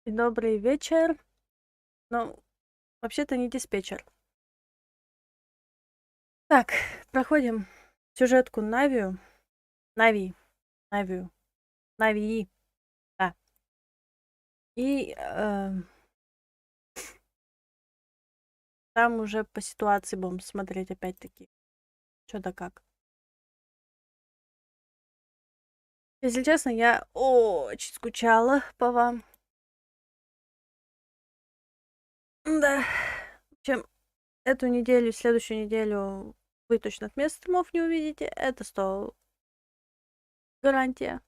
И добрый вечер. Ну, вообще-то не диспетчер. Так, проходим сюжетку Навию. Навию. Навии. Да. И там уже по ситуации будем смотреть опять-таки, что да как. Если честно, я очень скучала по вам. Да. В общем, эту неделю, следующую неделю вы точно от меня стримов не увидите. Это 100 гарантия.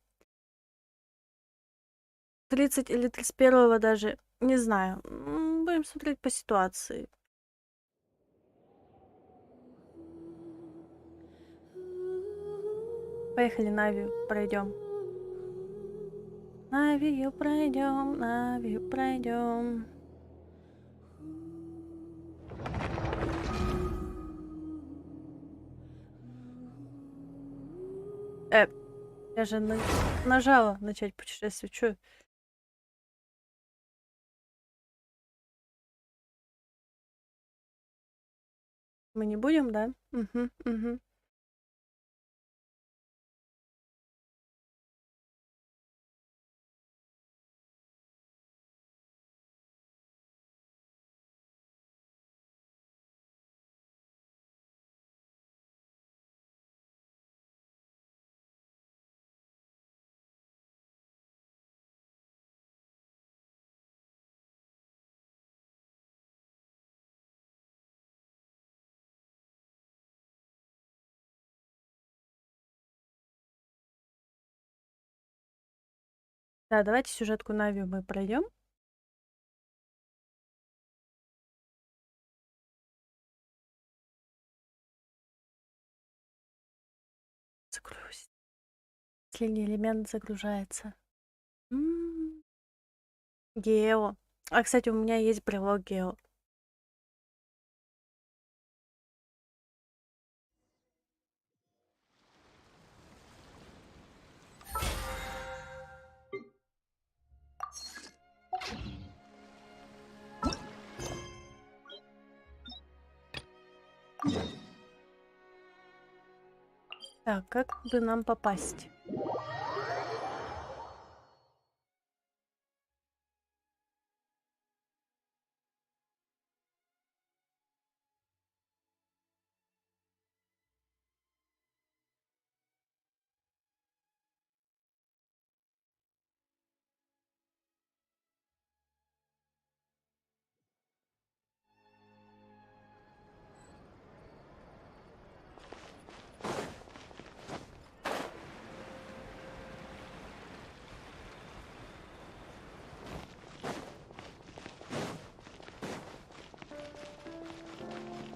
30 или 31 даже, не знаю. Будем смотреть по ситуации. Поехали, Навию пройдем. Навию пройдем, Навию пройдем. Я же нажала начать путешествие. Чё? Мы не будем, да? Угу. Да, давайте сюжетку Навию мы пройдем. Загрузить. Последний элемент загружается. Гео. А, кстати, у меня есть брелок Гео. Так, как бы нам попасть?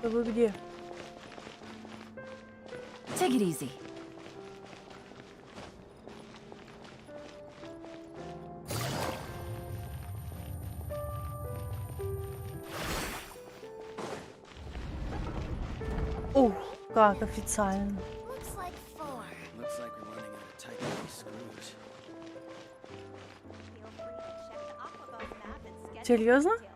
Да вы где? Take it easy. Ух, как официально. Looks like 4. Looks like we're running out of tighten these screws. Feel free to check the Aquabus map and schedule Серьезно? details.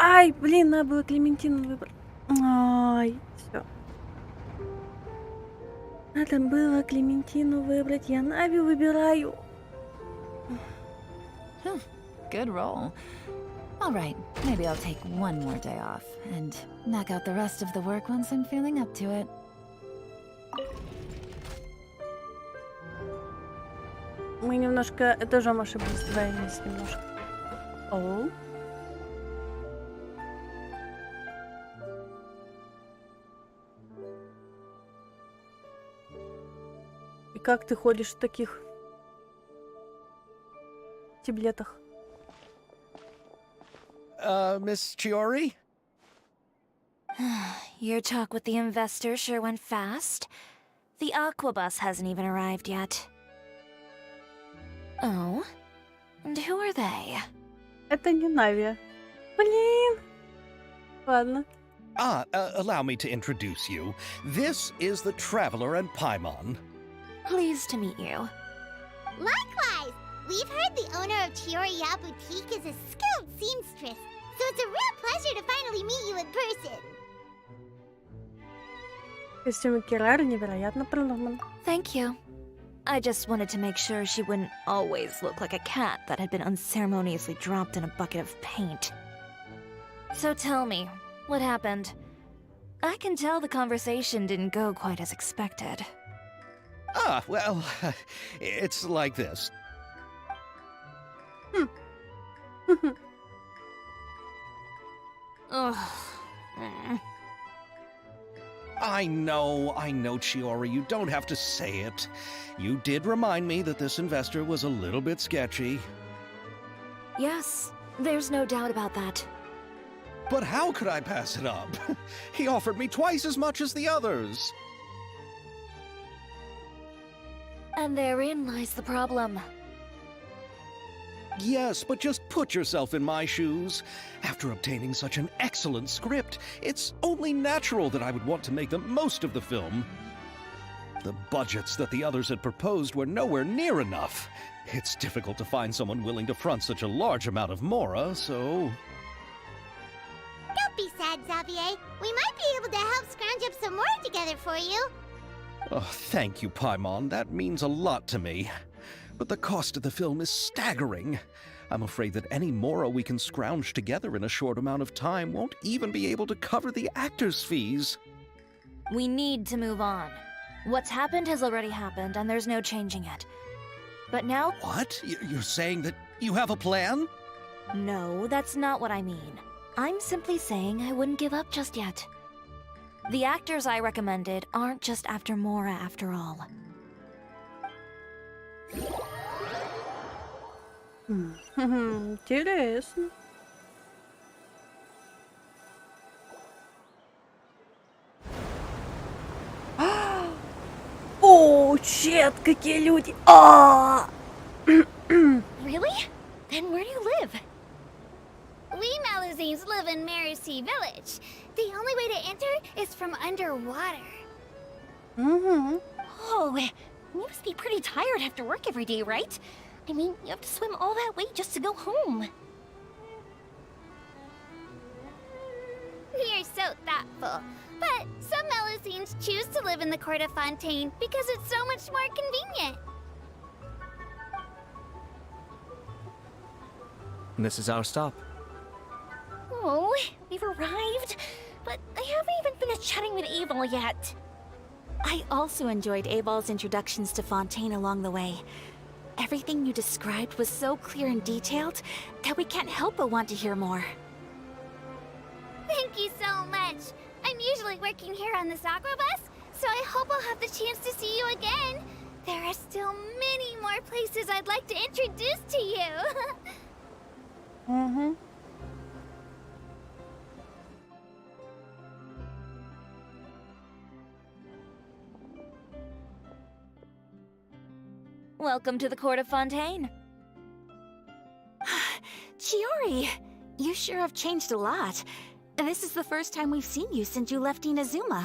Ай, блин, надо было Клементину выбрать. Ай, все. Надо было Клементину выбрать. Я Навию выбираю. Good roll. All right, maybe I'll take one more day off and knock out the rest of the work once I'm feeling up to it. Мы немножко этажом ошиблись. Давай вниз немножко. Оу. И как ты ходишь в таких таблетах? Miss Chiori? Your talk with the investor sure went fast. The Aquabus hasn't even arrived yet. Oh? And who are they? Это не Навия. Блин. Ладно. Allow me to introduce you. This is the Traveler and Paimon. Pleased to meet you. Likewise, we've heard the owner of Chioriya Boutique is a skilled seamstress, so it's a real pleasure to finally meet you in person. Костюм Кирары невероятно продуман. Thank you. I just wanted to make sure she wouldn't always look like a cat that had been unceremoniously dropped in a bucket of paint. So tell me, what happened? I can tell the conversation didn't go quite as expected. Ah, well, it's like this. Ugh. I know, Chiori, you don't have to say it. You did remind me that this investor was a little bit sketchy. Yes, there's no doubt about that. But how could I pass it up? He offered me twice as much as the others. And therein lies the problem. Yes, but just put yourself in my shoes. After obtaining such an excellent script, it's only natural that I would want to make the most of the film. The budgets that the others had proposed were nowhere near enough. It's difficult to find someone willing to front such a large amount of mora, so... Don't be sad, Xavier. We might be able to help scrounge up some more together for you. Oh, thank you, Paimon. That means a lot to me. But the cost of the film is staggering. I'm afraid that any mora we can scrounge together in a short amount of time won't even be able to cover the actors' fees. We need to move on. What's happened has already happened, and there's no changing it. But now... What? You're saying that you have a plan? No, that's not what I mean. I'm simply saying I wouldn't give up just yet. The actors I recommended aren't just after Mora after all. Интересно. О, чет, какие люди! Really? Then where do you live? We Malazines live in Marcy Village. The only way to enter is from underwater. Oh, you must be pretty tired after work every day, right? I mean, you have to swim all that way just to go home. You're so thoughtful. But some Malazines choose to live in the Court of Fontaine because it's so much more convenient. This is our stop. Oh, we've arrived. But I haven't even finished chatting with Abel yet. I also enjoyed Abal's introductions to Fontaine along the way. Everything you described was so clear and detailed that we can't help but want to hear more. Thank you so much. I'm usually working here on this aqua bus, so I hope I'll have the chance to see you again. There are still many more places I'd like to introduce to you. Welcome to the Court of Fontaine. Chiori, you sure have changed a lot. This is the first time we've seen you since you left Inazuma.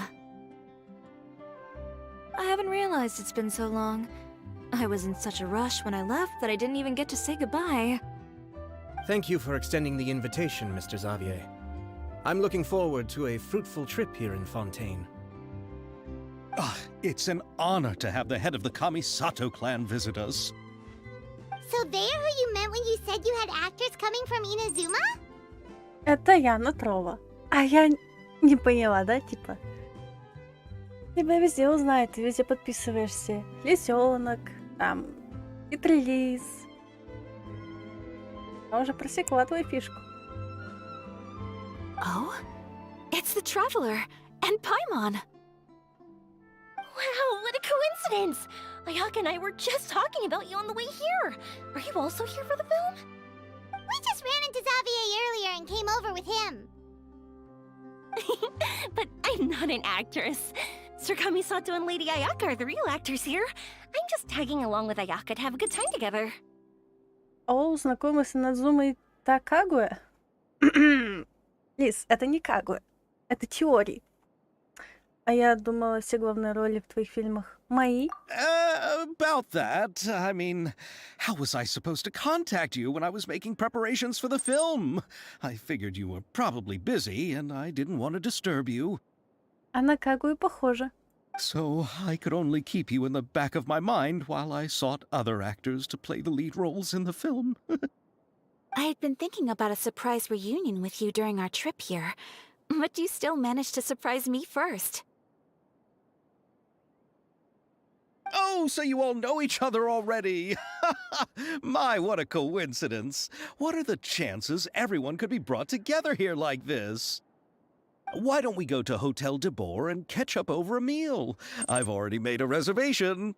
I haven't realized it's been so long. I was in such a rush when I left that I didn't even get to say goodbye. Thank you for extending the invitation, Mr. Xavier. I'm looking forward to a fruitful trip here in Fontaine. It's an honor to have the head of the Kamisato clan visit us. So they're who you meant when you said you had actors coming from Inazuma? Это я, Натрова. А я не поняла, да, типа? Тебя везде узнают, ты везде подписываешься. Лисенок, там, хитрый. Я уже просекла твою фишку. Oh? It's the Traveler and Paimon. Wow, what a coincidence! Ayaka and I were just talking about you on the way here. Are you also here for the film? We just ran into Xavier earlier and came over with him. But I'm not an actress. Sir Kamisato and Lady Ayaka are the real actors here. I'm just tagging along with Ayaka to have a good time together. О, знакомый с Инадзумой Такагуэ? Лиз, это не Кагуэ. Это Чиори. А я думала, все главные роли в твоих фильмах Мои? About that. I mean, how was I supposed to contact you when I was making preparations for the film? I figured you were probably busy, and I didn't want to disturb you. А на Кагую похоже. So I could only keep you in the back of my mind while I sought other actors to play the lead roles in the film. I had been thinking about a surprise reunion with you during our trip here, but you still managed to surprise me first. Oh, so you all know each other already! My, what a coincidence! What are the chances everyone could be brought together here like this? Why don't we go to Hotel de Boer and catch up over a meal? I've already made a reservation.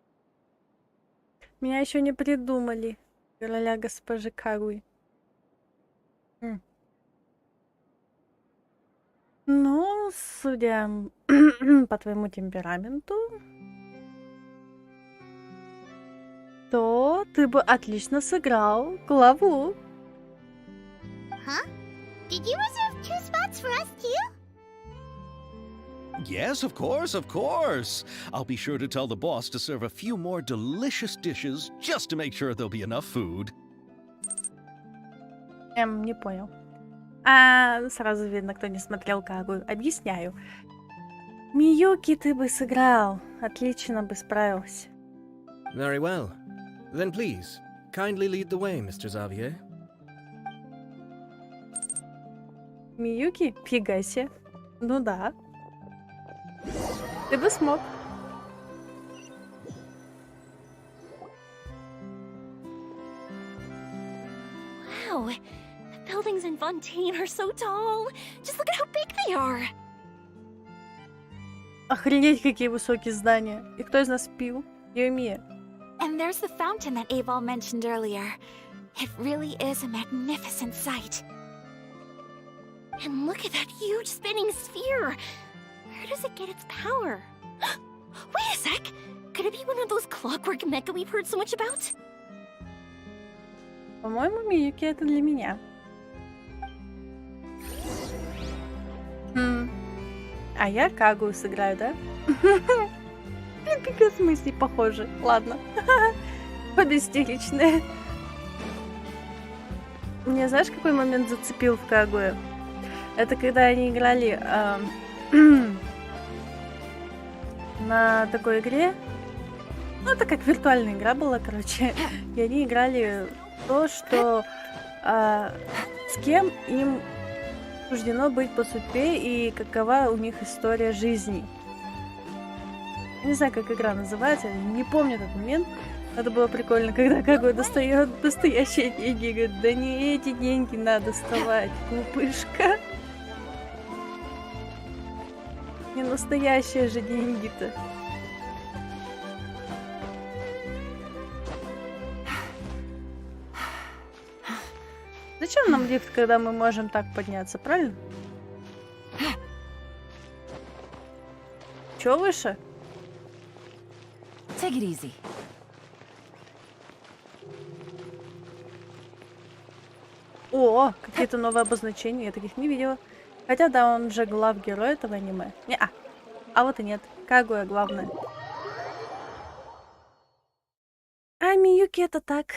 Меня еще не придумали. Короля госпожи Кагуи. Ну, судя по твоему темпераменту, то ты бы отлично сыграл главу. Huh? Did you reserve 2 spots for us too? Yes, of course, of course. I'll be sure to tell the boss to serve a few more delicious dishes just to make sure there'll be enough food. Не понял. Сразу видно, кто не смотрел Кагую. Объясняю. Миюки ты бы сыграл. Отлично бы справился. Very well. Then please, kindly lead the way, Mr. Xavier. Миюки? Фига себе. Ну да. Ты бы смог. Wow, the buildings in Fontaine are so tall. Just look at how big they are. Охренеть, какие высокие здания. И кто из нас пил? Я Мия. And there's the fountain that Aval mentioned earlier. It really is a magnificent sight. And look at that huge spinning sphere. Where does it get its power? Wait a sec! Could it be one of those clockwork mecha we've heard so much about? По-моему, Миюки это для меня. А я Кагую сыграю, да? Блин, пипец, мысли похожи. Ладно. Обе истеричные. Мне знаешь, какой момент зацепил в Кагуе? Это когда они играли на такой игре. Ну, это как виртуальная игра была, короче. И они играли в то, что с кем им суждено быть по судьбе и какова у них история жизни. Не знаю, как игра называется, не помню этот момент. Это было прикольно, когда Кагуя достает настоящие деньги и говорит, да не эти деньги надо доставать, глупышка. Не настоящие же деньги-то. Зачем нам лифт, когда мы можем так подняться, правильно? Чё выше? Take it easy. О, какие-то новые обозначения, я таких не видела. Хотя, да, он же главгерой этого аниме. Не-а. А вот и нет. Кагуя главное. А Миюки это так.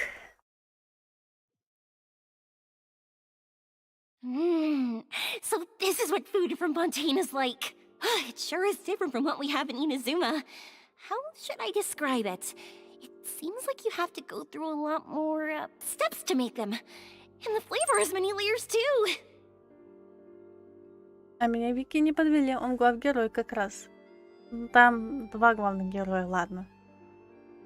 So this is what food from Fontaine is like. It sure is different from what we have in Inazuma. How should I describe it? It seems like you have to go through a lot more steps to make them. And the flavor has many layers too. А меня Вики не подвели, он главгерой как раз. Там два главных героя, ладно.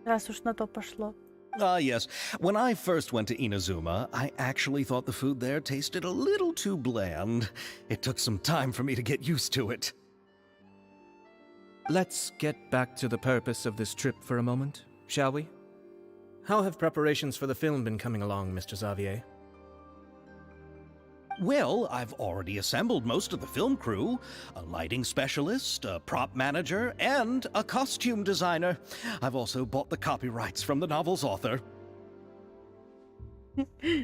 Раз уж на то пошло. Yes. When I first went to Inazuma, I actually thought the food there tasted a little too bland. It took some time for me to get used to it. Let's get back to the purpose of this trip for a moment, shall we? How have preparations for the film been coming along, Mr. Xavier? Well, I've already assembled most of the film crew. A lighting specialist, a prop manager, and a costume designer. I've also bought the copyrights from the novel's author.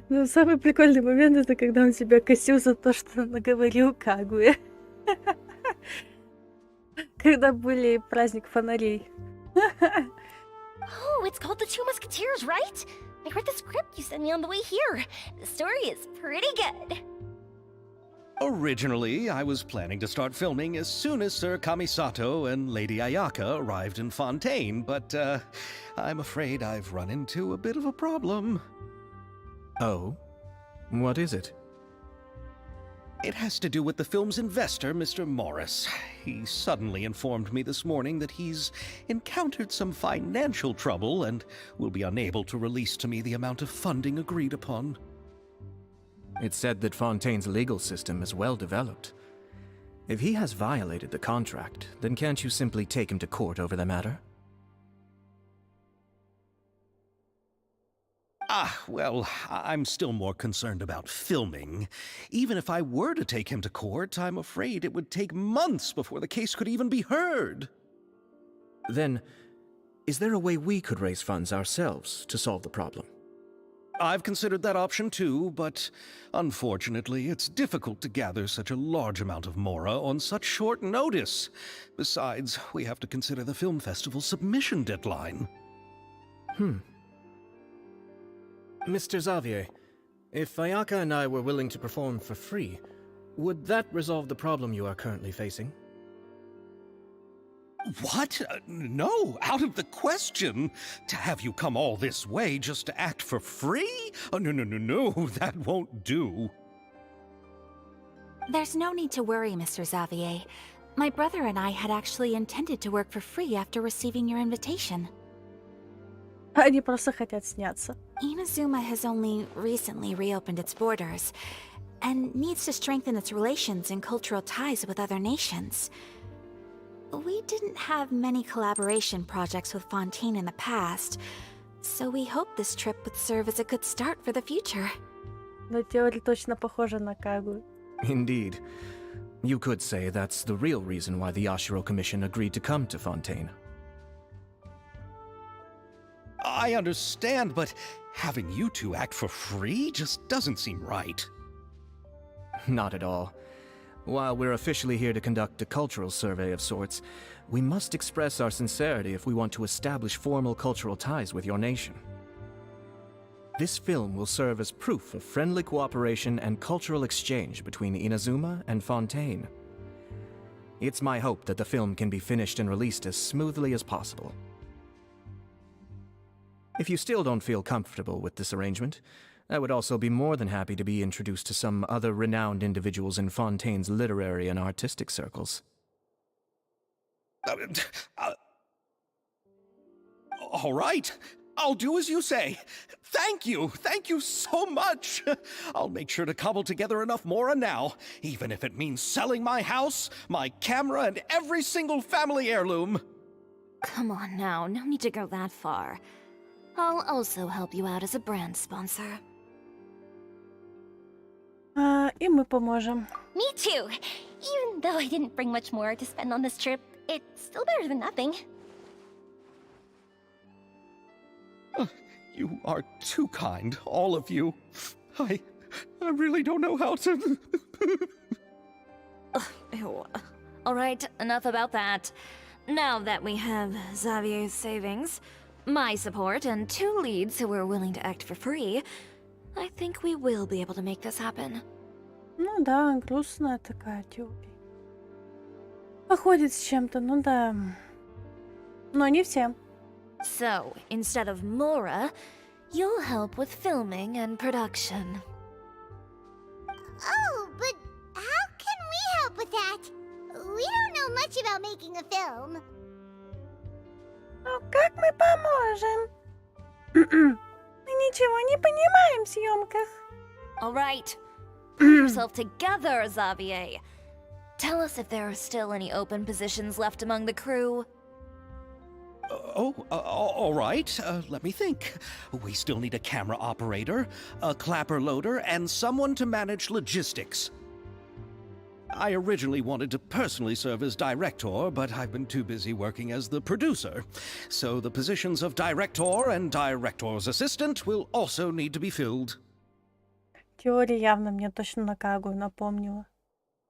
Ну, самый прикольный момент это когда он себя косил за то, что наговорил Кагуя. Когда были праздник фонарей. Oh, it's called The Two Musketeers, right? I read the script you sent me on the way here. The story is pretty good. Originally, I was planning to start filming as soon as Sir Kamisato and Lady Ayaka arrived in Fontaine, but I'm afraid I've run into a bit of a problem. Oh? What is it? It has to do with the film's investor, Mr. Morris. He suddenly informed me this morning that he's encountered some financial trouble and will be unable to release to me the amount of funding agreed upon. It's said that Fontaine's legal system is well developed. If he has violated the contract, then can't you simply take him to court over the matter? Well, I'm still more concerned about filming. Even if I were to take him to court, I'm afraid it would take months before the case could even be heard. Then, is there a way we could raise funds ourselves to solve the problem? I've considered that option too, but unfortunately, it's difficult to gather such a large amount of mora on such short notice. Besides, we have to consider the film festival's submission deadline. Mr. Xavier, if Ayaka and I were willing to perform for free, would that resolve the problem you are currently facing? What? No, out of the question. To have you come all this way just to act for free? No, that won't do. There's no need to worry, Mr. Xavier. My brother and I had actually intended to work for free after receiving your invitation. Они просто хотят сняться. Inazuma has only recently reopened its borders, and needs to strengthen its relations and cultural ties with other nations. We didn't have many collaboration projects with Fontaine in the past, so we hope this trip would serve as a good start for the future. Но теория точно похожа на Кагу. Indeed. You could say that's the real reason why the Yashiro Commission agreed to come to Fontaine. I understand, but having you two act for free just doesn't seem right. Not at all. While we're officially here to conduct a cultural survey of sorts, we must express our sincerity if we want to establish formal cultural ties with your nation. This film will serve as proof of friendly cooperation and cultural exchange between Inazuma and Fontaine. It's my hope that the film can be finished and released as smoothly as possible. If you still don't feel comfortable with this arrangement, I would also be more than happy to be introduced to some other renowned individuals in Fontaine's literary and artistic circles. All right, I'll do as you say. Thank you so much. I'll make sure to cobble together enough mora now, even if it means selling my house, my camera, and every single family heirloom. Come on now, no need to go that far. I'll also help you out as a brand sponsor. И мы поможем. Me too. Even though I didn't bring much more to spend on this trip, it's still better than nothing. You are too kind, all of you. I really don't know how to... Ew. All right, enough about that. Now that we have Xavier's savings, my support, and 2 leads who are willing to act for free, I think we will be able to make this happen. Ну да, грустная такая теория. Походит с чем-то, ну да. Но не все. So, instead of Mora, you'll help with filming and production. Oh, but how can we help with that? We don't know much about making a film. Ну как мы поможем? Мы ничего не понимаем в съемках. All right, pull yourself together, Xavier. Tell us if there are still any open positions left among the crew. All right. Let me think. We still need a camera operator, a clapper loader, and someone to manage logistics. I originally wanted to personally serve as director, but I've been too busy working as the producer. So the positions of director and director's assistant will also need to be filled. Теория явно мне точно на Кагую напомнила.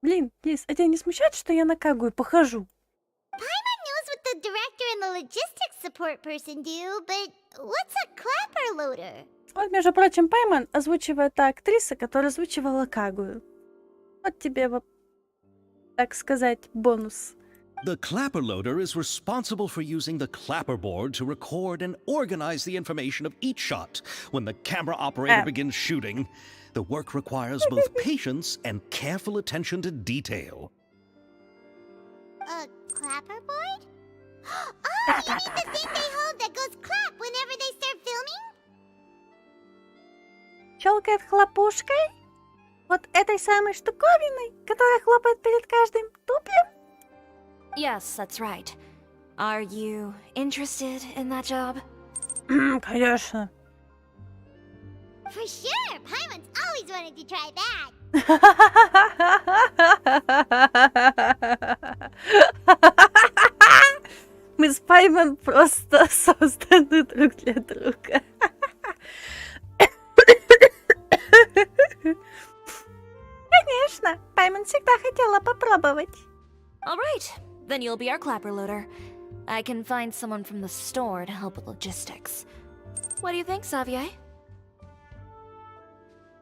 Блин, Лиз, а тебя не смущает, что я на Кагую похожу? Paimon knows what the the director and the logistics support person do, but what's a clapper loader? Вот, между прочим, Пайман озвучивает та актриса, которая озвучивала Кагую. Вот тебе, так сказать, бонус. The clapper loader is responsible for using the clapperboard to record and organize the information of each shot when the camera operator begins shooting. The work requires both patience and careful attention to detail. A clapperboard? Oh, you mean the thing they hold that goes clap whenever they start filming? Щелкает хлопушкой? Вот этой самой штуковиной, которая хлопает перед каждым туплем? Yes, that's right. Are you interested in that job? Конечно. For sure! Paimon's always wanted to try that! Мы с Пайман просто созданы друг для друга. Конечно, Пайман всегда хотела попробовать. All right, then you'll be our clapper loader. I can find someone from the store to help with logistics. What do you think, Xavier?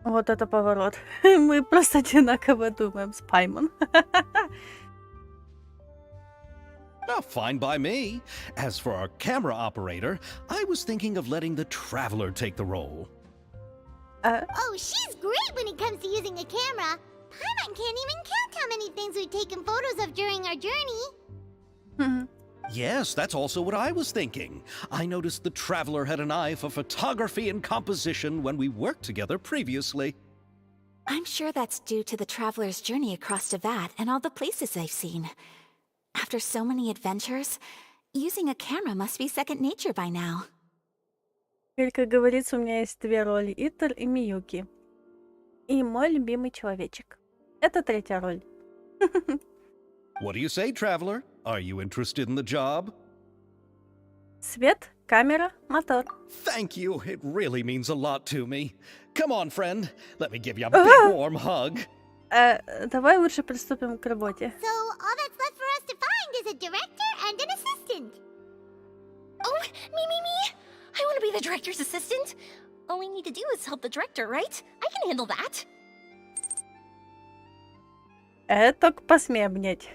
Вот это поворот. Мы просто одинаково думаем с Пайман. Oh, fine by me. As for our camera operator, I was thinking of letting the Traveler take the role. Oh, she's great when it comes to using a camera. Paimon can't even count how many things we've taken photos of during our journey. Yes, that's also what I was thinking. I noticed the Traveler had an eye for photography and composition when we worked together previously. I'm sure that's due to the traveler's journey across Devat and all the places they've seen. After so many adventures, using a camera must be second nature by now. Теперь, как говорится, у меня есть две роли: Итер и Миюки. И мой любимый человечек. Это третья роль. What do you say, Traveler? Are you interested in the job? Свет, камера, мотор. Thank you. It really means a lot to me. Come on, friend. Let me give you a big warm hug. Давай лучше приступим к работе. So, all that's left for us to find is a director and an assistant. Oh, me! I want to be the director's assistant. All we need to do is help the director, right? I can handle that. Только посмей обнять.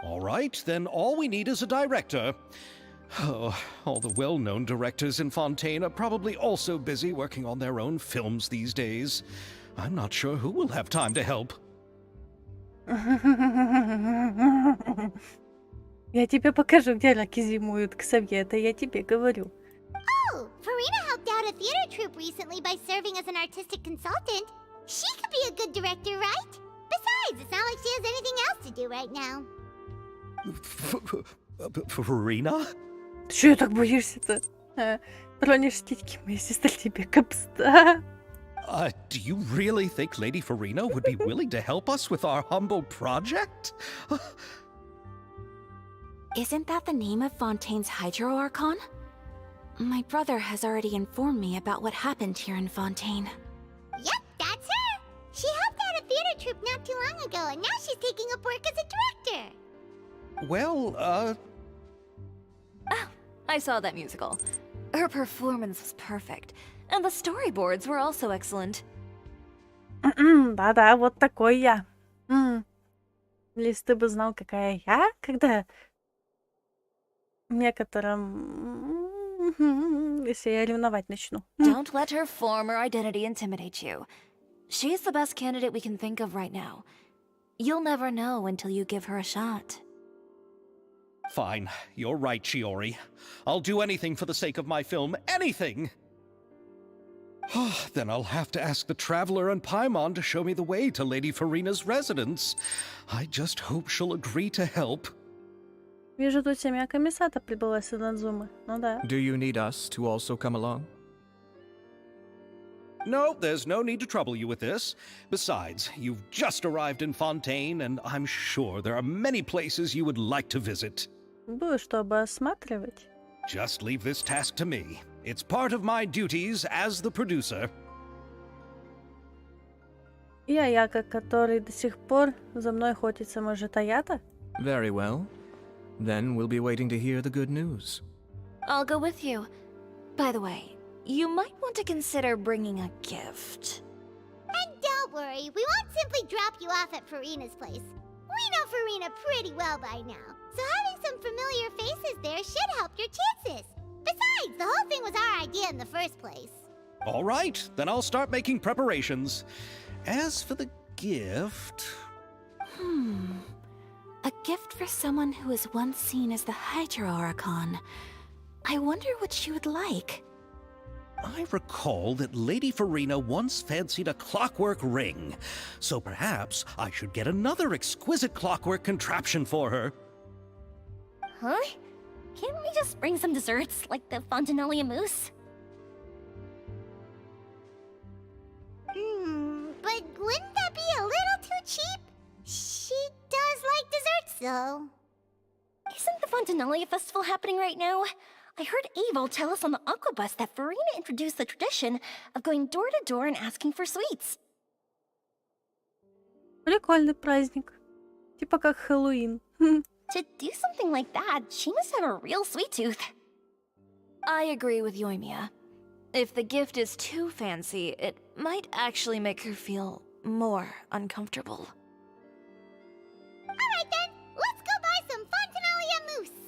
All right, then all we need is a director. Oh, all the well-known directors in Fontaine are probably also busy working on their own films these days. I'm not sure who will have time to help. Я тебе покажу, где раки зимуют, Ксавье, это я тебе говорю. Oh, Farina helped out a theater troupe recently by serving as an artistic consultant. She could be a good director, right? Besides, it's not like she has anything else to do right now. Farina? Ты чего так боишься-то? Тронешь титьки моей сестры, тебе капста. Do you really think Lady Farina would be willing to help us with our humble project? Isn't that the name of Fontaine's Hydro Archon? My brother has already informed me about what happened here in Fontaine. Yep, that's her. She helped out a theater troupe not too long ago, and now she's taking up work as a director. Well, Oh, I saw that musical. Her performance was perfect, and the storyboards were also excellent. Да-да, вот такой я. Если ты бы знал, какая я, когда некоторым... Если я ревновать начну. Don't let her former identity intimidate you. She's the best candidate we can think of right now. You'll never know until you give her a shot. fine. You're right, Shiori. I'll do anything for the sake of my film. Anything! Then I'll have to ask the Traveler and Paimon to show me the way to Lady Farina's residence. I just hope she'll agree to help. Вижу, тут семья комиссата прибыла с Инадзумы. Ну да. Do you need us to also come along? No, there's no need to trouble you with this. Besides, you've just arrived in Fontaine, and I'm sure there are many places you would like to visit. Будешь чтобы осматривать. Just leave this task to me. It's part of my duties as the producer. Я, который до сих пор за мной охотится, может, Аята? Very well. Then we'll be waiting to hear the good news. I'll go with you. By the way, you might want to consider bringing a gift. And don't worry, we won't simply drop you off at Farina's place. We know Farina pretty well by now, so having some familiar faces there should help your chances. Besides, the whole thing was our idea in the first place. All right, then I'll start making preparations. As for the gift... A gift for someone who was once seen as the Hydra Oricon. I wonder what she would like. I recall that Lady Farina once fancied a clockwork ring, so perhaps I should get another exquisite clockwork contraption for her. Huh? Can't we just bring some desserts, like the Fontinalia mousse? But wouldn't that be a little too cheap? She does like desserts, though. Isn't the Fontinalia festival happening right now? I heard Abel tell us on the Aquabus that Farina introduced the tradition of going door to door and asking for sweets. Прикольный праздник. Типа как Хэллоуин. To do something like that, she must have a real sweet tooth. I agree with Yoimiya. If the gift is too fancy, it might actually make her feel more uncomfortable. Alright then, let's go buy some Fontinalia mousse.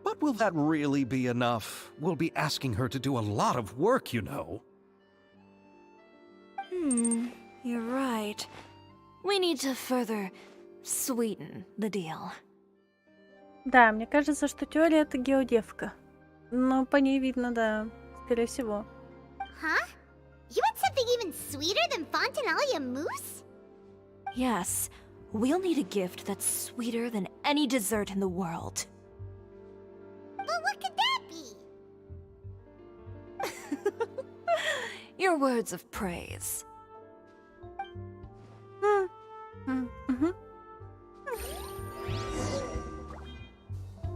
But will that really be enough? We'll be asking her to do a lot of work, you know. You're right. We need to further sweeten the deal. Да, мне кажется, что теория это геодевка. Но по ней видно, да, скорее всего. Huh? You want something even sweeter than Fontinalia mousse? Yes, we'll need a gift that's sweeter than any dessert in the world. But what could that be? Your words of praise.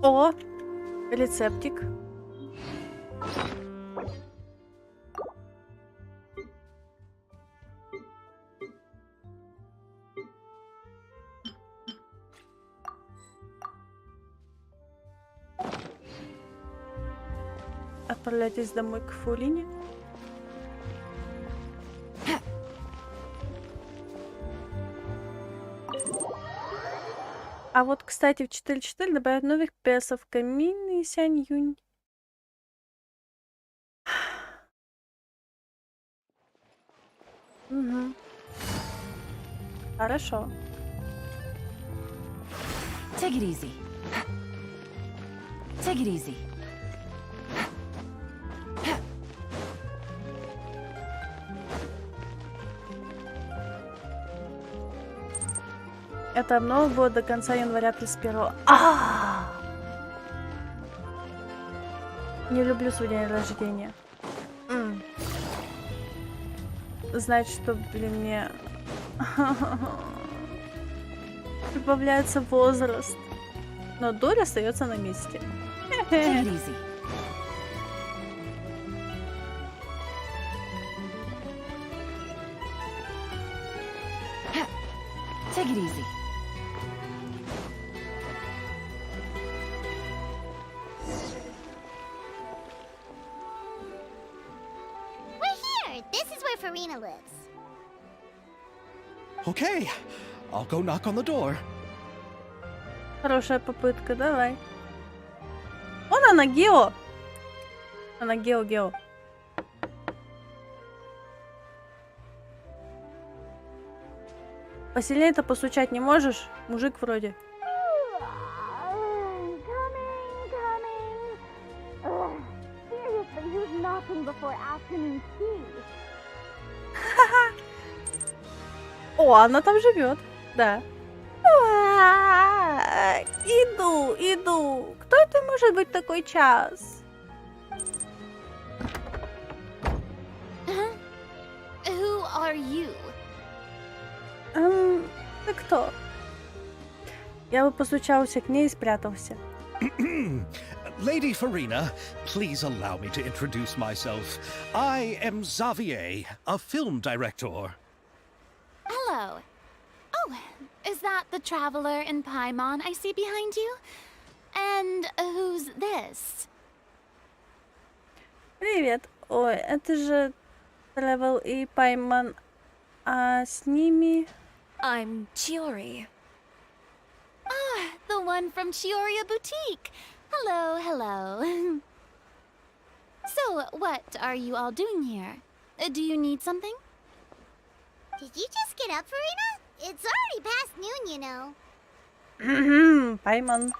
О, рецептик. Отправляйтесь домой к Фулине. А вот, кстати, в 4.4 добавят новых персов Камин и Сянь-Юнь. Угу. Хорошо. Take it easy. Take it easy. Это обнова будет до конца января 31-го. Не люблю свой день рождения. Значит, что, блин, мне прибавляется возраст. Но Дори остается на месте. Take it easy. Take it easy. We're here! This is where Farina lives. Okay, I'll go knock on the door. Хорошая попытка, давай. Вон она, Гео! Она Гео. Посильнее-то постучать не можешь? Мужик вроде. Seriously, who's knocking before afternoon tea? О, она там живет, да. Иду. Кто это может быть такой час? Who are you? Ты кто? Я бы постучался к ней и спрятался. Lady Farina, please allow me to introduce myself. I am Xavier, a film director. Hello. is that the Traveler and Paimon I see behind you? And who's this? Привет. Ой, это же Тревел и Пайман, а с ними... I'm Chiori. Ah, the one from Chioria Boutique. Hello, hello. So, what are you all doing here? Do you need something? Did you just get up, Farina? It's already past noon, you know. Пайман.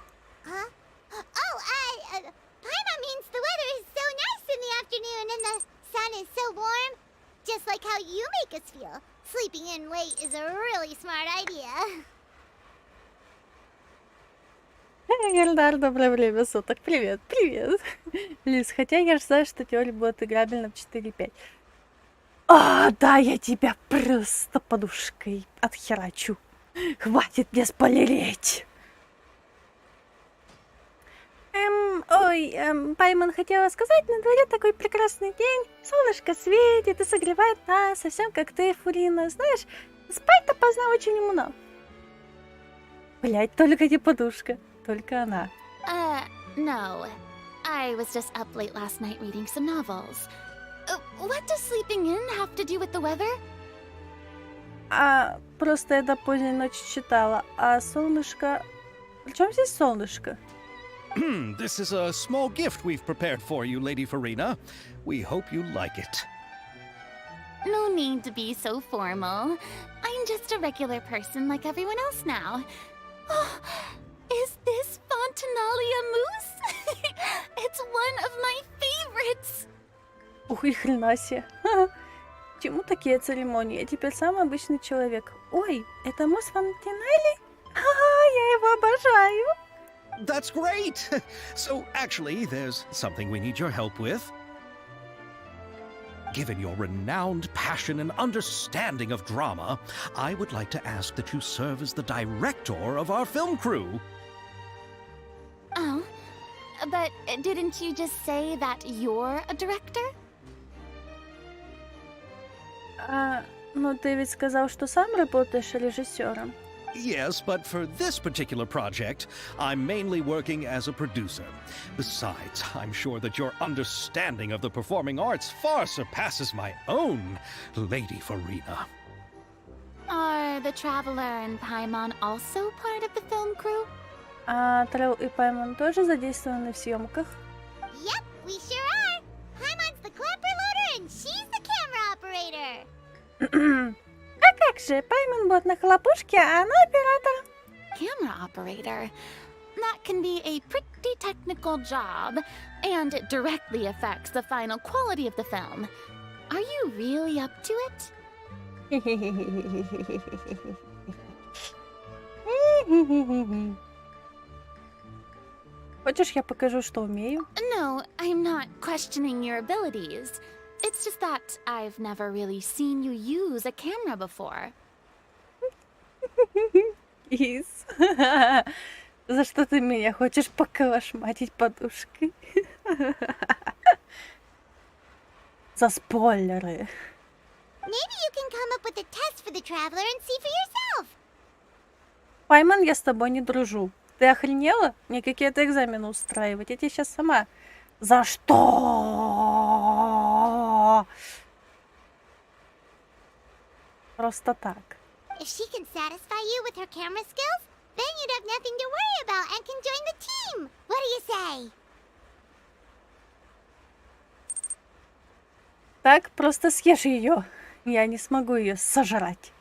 Huh? Oh, Paima means the weather is so nice in the afternoon and the sun is so warm. Just like how you make us feel. Sleeping in late is a really smart idea. Гельдар, доброе время суток. Привет, привет. Лиз, хотя я же знаю, что теория будет играбельна в 4.5. А, да, я тебя просто подушкой отхерачу. Хватит мне спойлерить. Пайман хотела сказать, на дворе такой прекрасный день, солнышко светит и согревает нас, совсем как ты, Фурина. Знаешь, спать-то поздно очень умно. Блять, только не подушка, только она. No. I was just up late last night reading some novels. What does sleeping in have to do with the weather? Просто я до поздней ночи читала, а солнышко... Причем здесь солнышко? This is a small gift we've prepared for you, Lady Farina. We hope you like it. No need to be so formal. I'm just a regular person like everyone else now. Oh, is this Fontanalia mousse? It's one of my favorites. Ух, и хрена себе. Чему такие церемонии? Я теперь самый обычный человек. Ой, это мусс Фонтинелли? Я его обожаю. That's great! So, actually, there's something we need your help with. Given your renowned passion and understanding of drama, I would like to ask that you serve as the director of our film crew. Oh, but didn't you just say that you're a director? Ну ты ведь сказал, что сам работаешь режиссером. Yes, but for this particular project, I'm mainly working as a producer. Besides, I'm sure that your understanding of the performing arts far surpasses my own, Lady Farina. Are the Traveler and Paimon also part of the film crew? А Трел и Пайман тоже задействованы в съемках? Yep, we sure are. Paimon's the clapper loader and she's the camera operator. А как же, Пайман будет на хлопушке, а она оператор. Camera operator. That can be a pretty technical job, and it directly affects the final quality of the film. Are you really up to it? Хочешь, я покажу, что умею? No, I'm not questioning your abilities. It's just that I've never really seen you use a camera before. Из. За что ты меня хочешь поколошматить подушкой? За спойлеры. Maybe you can come up with a test for the Traveler and see for yourself. Пайман, я с тобой не дружу. Ты охренела? Мне какие-то экзамены устраивать. Я тебе сейчас сама... За что? Просто так. If she can satisfy you with her camera skills, then you'd have nothing to worry about and can join the team. What do you say? Так, просто съешь ее. Я не смогу ее сожрать.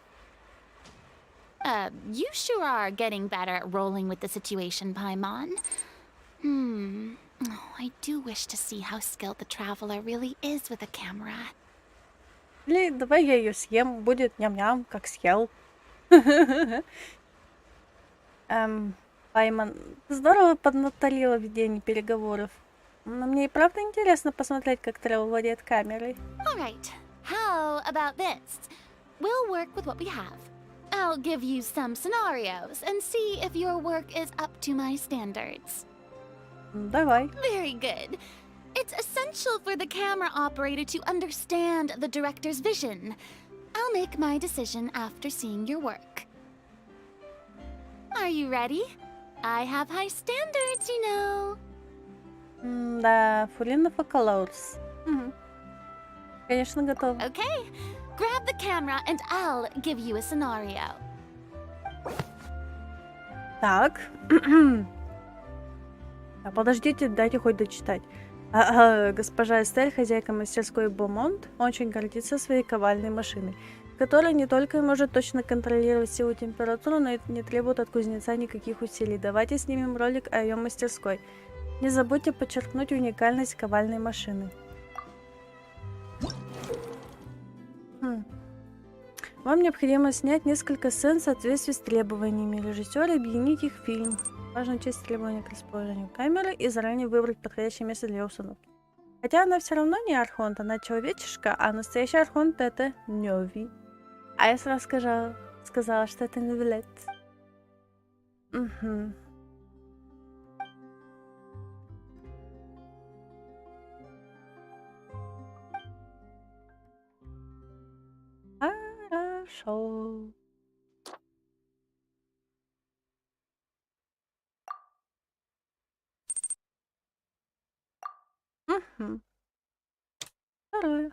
You sure are getting better at rolling with the situation, Paimon. Oh, I do wish to see how skilled the Traveler really is with a camera. Или давай я ее съем, будет ням-ням, как съел. Пайман, здорово поднаторила в ведении переговоров. Но мне и правда интересно посмотреть, как Трел владеет камерой. Alright, how about this? We'll work with what we have. I'll give you some scenarios and see if your work is up to my standards. Давай. Very good. It's essential for the camera operator to understand the director's vision. I'll make my decision after seeing your work. Are you ready? I have high standards, you know. Да, Фурина Фокалаурс. Конечно, готова. Okay, grab the camera and I'll give you a scenario. Так. А подождите, дайте хоть дочитать. Госпожа Эстель, хозяйка мастерской Бомонт, очень гордится своей ковальной машиной, которая не только может точно контролировать силу и температуру, но и не требует от кузнеца никаких усилий. Давайте снимем ролик о ее мастерской. Не забудьте подчеркнуть уникальность ковальной машины. Вам необходимо снять несколько сцен в соответствии с требованиями режиссера и объединить их в фильм. Важно учесть требования к расположению камеры и заранее выбрать подходящее место для установки. Хотя она все равно не архонт, она человечишка, а настоящий архонт это Нёви. А я сразу сказала, что это Невилет. Угу. Хорошо. Угу. Второе.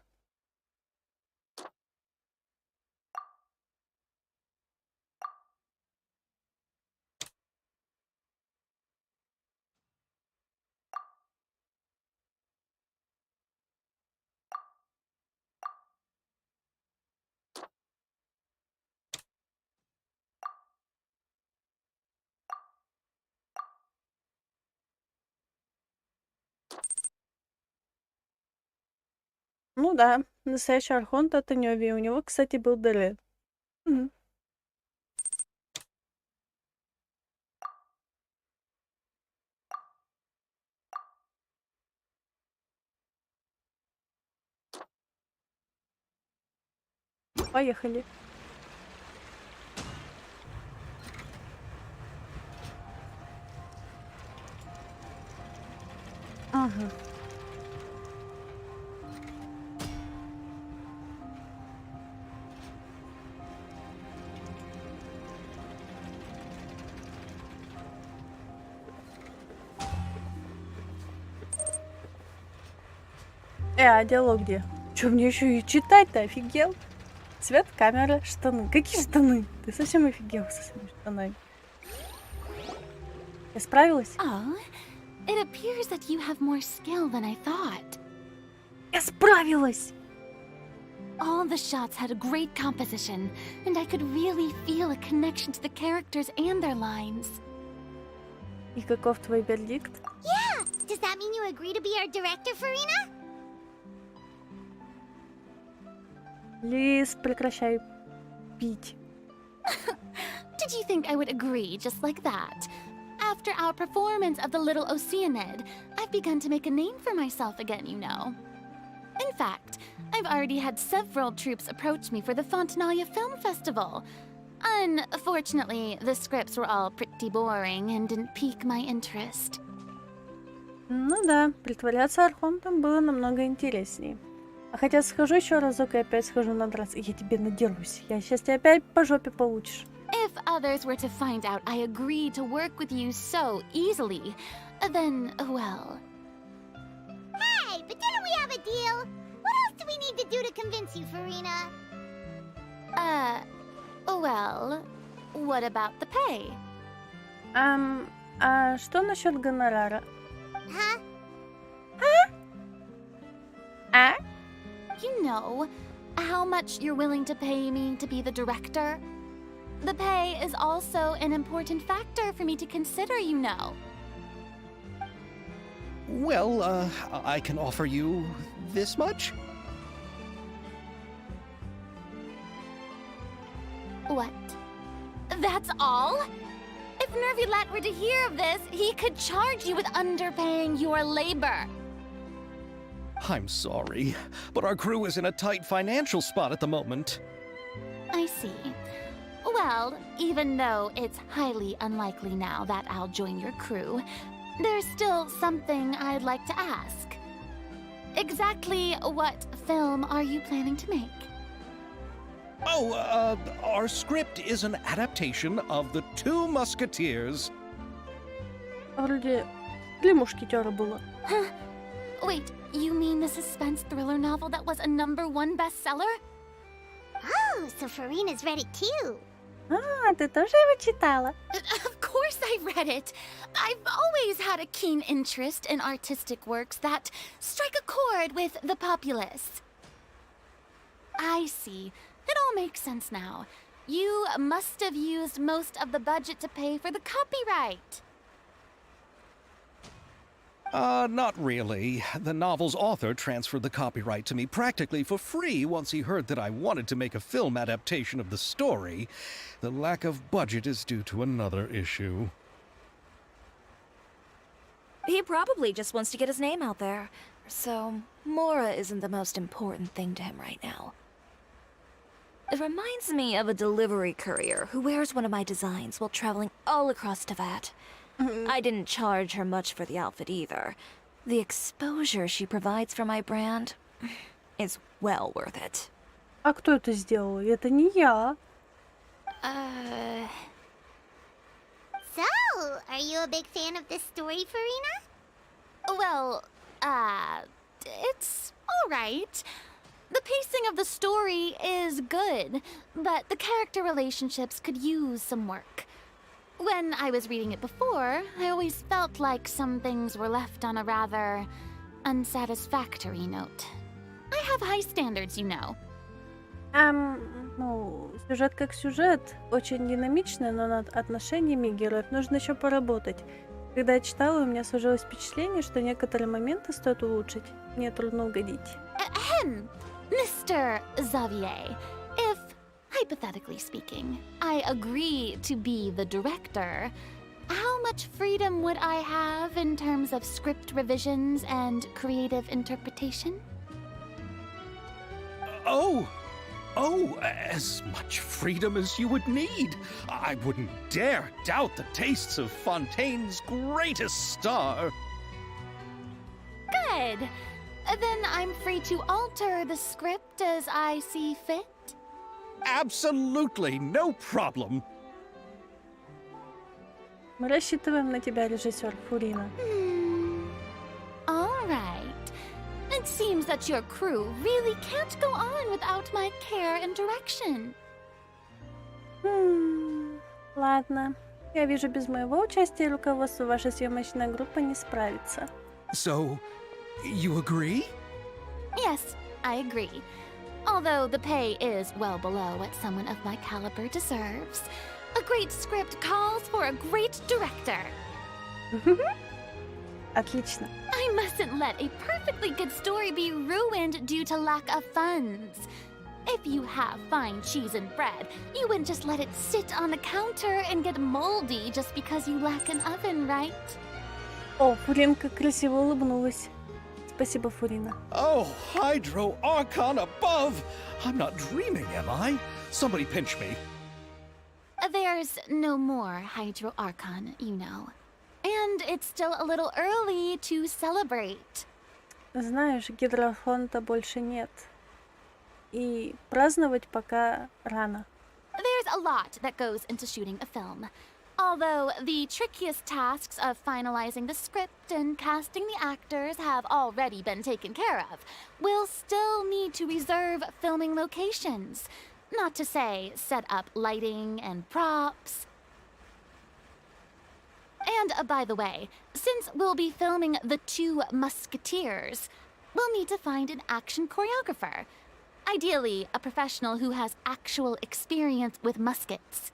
Ну да, настоящий архонт это Нёви. У него, кстати, был ДР. Мгм. Поехали. Ага. А диалог где? Чё, мне еще и читать-то, офигел? Цвет, камера, штаны. Какие штаны? Ты совсем офигел со своими штанами. Я справилась? Oh, it appears that you have more skill than I thought. Я справилась! All the shots had a great composition, and I could really feel a connection to the characters and their lines. И каков твой вердикт? Yeah! Does that mean you agree to be our director, Farina? Лиз, прекращай пить. Did you think I would agree just like that? After our performance of the Little Oceanid, I've begun to make a name for myself again, you know. In fact, I've already had several troops approach me for the Fontanalia Film Festival. Unfortunately, the scripts were all pretty boring and didn't pique my interest. Ну да, притворяться архонтом было намного интереснее. А хотя схожу еще разок и опять схожу надраться, я тебе надерусь. Я сейчас тебя опять по жопе получишь. If others were to find out I agreed to work with you so easily, then, well... Hey, but didn't we have a deal? What else do we need to do to convince you, Farina? Well, what about the pay? А что насчет гонорара? Huh? А? You know, how much you're willing to pay me to be the director? The pay is also an important factor for me to consider, you know. Well, I can offer you this much? What? That's all? If Nervulet were to hear of this, he could charge you with underpaying your labor. I'm sorry, but our crew is in a tight financial spot at the moment. I see. Well, even though it's highly unlikely now that I'll join your crew, there's still something I'd like to ask. Exactly what film are you planning to make? Our script is an adaptation of The Two Musketeers. Вроде 3 мушкетера было. Huh? Wait, you mean the suspense thriller novel that was a #1 bestseller? Oh, so Farina's read it too. А, ты тоже его читала? Of course I read it. I've always had a keen interest in artistic works that strike a chord with the populace. I see. It all makes sense now. You must have used most of the budget to pay for the copyright. Not really. The novel's author transferred the copyright to me practically for free once he heard that I wanted to make a film adaptation of the story. The lack of budget is due to another issue. He probably just wants to get his name out there. So, Mora isn't the most important thing to him right now. It reminds me of a delivery courier who wears one of my designs while traveling all across Teyvat. I didn't charge her much for the outfit either. The exposure she provides for my brand is well worth it. А кто это сделал? Это не я. So, are you a big fan of this story, Farina? Well, it's alright. The pacing of the story is good, but the character relationships could use some work. When I was reading it before, I always felt like some things were left on a rather unsatisfactory note. I have high standards, you know. Ну, сюжет как сюжет, очень динамичный, но над отношениями героев нужно еще поработать. Когда я читала, у меня сложилось впечатление, что некоторые моменты стоит улучшить. Мне трудно угодить. Ahem, Mr. Xavier, if, hypothetically speaking, I agree to be the director, how much freedom would I have in terms of script revisions and creative interpretation? Oh, as much freedom as you would need. I wouldn't dare doubt the tastes of Fontaine's greatest star. Good. Then I'm free to alter the script as I see fit. Absolutely, no problem. Мы рассчитываем на тебя, режиссер Фурина. All right. It seems that your crew really can't go on without my care and direction. Ладно. Я вижу, без моего участия и руководства ваша съемочная группа не справится. So, you agree? Yes, I agree. Although the pay is well below what someone of my caliber deserves. A great script calls for a great director. Отлично. I mustn't let a perfectly good story be ruined due to lack of funds. If you have fine cheese and bread, you wouldn't just let it sit on the counter and get moldy just because you lack an oven, right? О, Фуринка красиво улыбнулась. Спасибо, Фурина. Oh, Hydro Archon above! I'm not dreaming, am I? Somebody pinch me. There's no more Hydro Archon, you know. And it's still a little early to celebrate. Знаешь, гидрофонта больше нет. И праздновать пока рано. There's a lot that goes into shooting a film. Although the trickiest tasks of finalizing the script and casting the actors have already been taken care of, we'll still need to reserve filming locations. Not to say set up lighting and props. And by the way, since we'll be filming The Two Musketeers, we'll need to find an action choreographer. Ideally, a professional who has actual experience with muskets.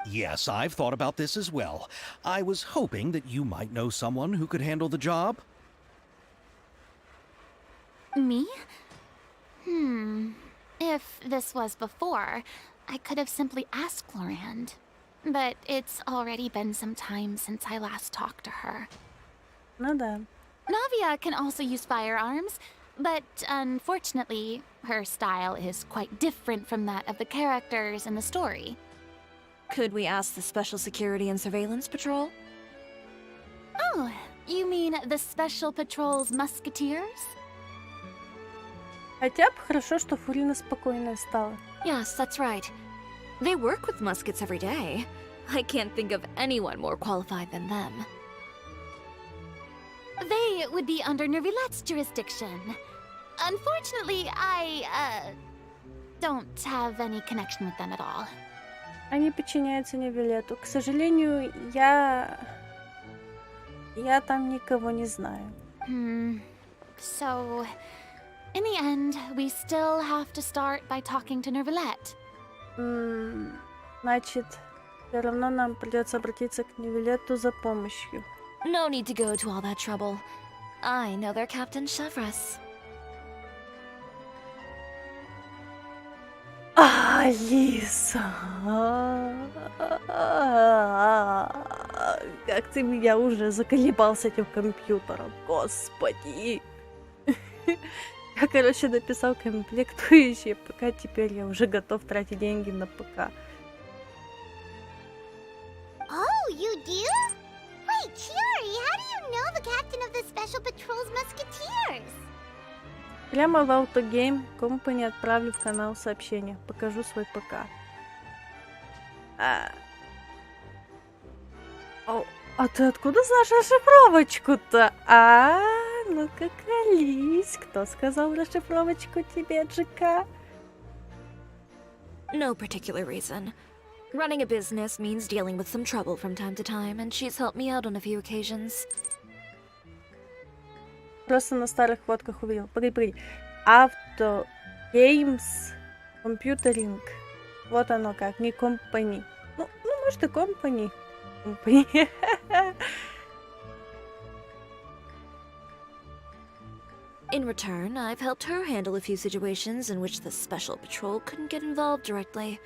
Yes, I've thought about this as well. I was hoping that you might know someone who could handle the job. Me? If this was before, I could have simply asked Glorand. But it's already been some time since I last talked to her. Ну да. Navia can also use firearms, but unfortunately, her style is quite different from that of the characters in the story. Could we ask the Special Security and Surveillance Patrol? Oh, you mean the Special Patrol's Musketeers? Хотя бы хорошо, что Фурина спокойная стала. Yes, that's right. They work with muskets every day. I can't think of anyone more qualified than them. They would be under Nervilette's jurisdiction. Unfortunately, I don't have any connection with them at all. Они подчиняются Невилету. К сожалению, я там никого не знаю. So, in the end, we still have to start by talking to Nervilette. Значит, все равно нам придется обратиться к Невилету за помощью. No need to go to all that trouble. I know their captain, Chevres. Алиса! Как ты меня уже заколебал с этим компьютером, господи! Я, короче, написал комплектующие ПК, теперь я уже готов тратить деньги на ПК. Oh, you do? Wait, Chiori, how do you know the captain of the Special Patrol's Musketeers? Прямо в Autogame Company отправлю в канал сообщение. Покажу свой ПК. А ты откуда знаешь расшифровочку-то? Ну-ка, колись. Кто сказал расшифровочку тебе, Джика? No particular reason. Running a business means dealing with some trouble from time to time, and she's helped me out on a few occasions. Просто на старых фотках увидел. Погоди. Авто, Games, Компьютеринг. Вот оно как, не Company. Ну, может и Company. In return, I've helped her handle a few situations in which the Special Patrol couldn't get involved directly.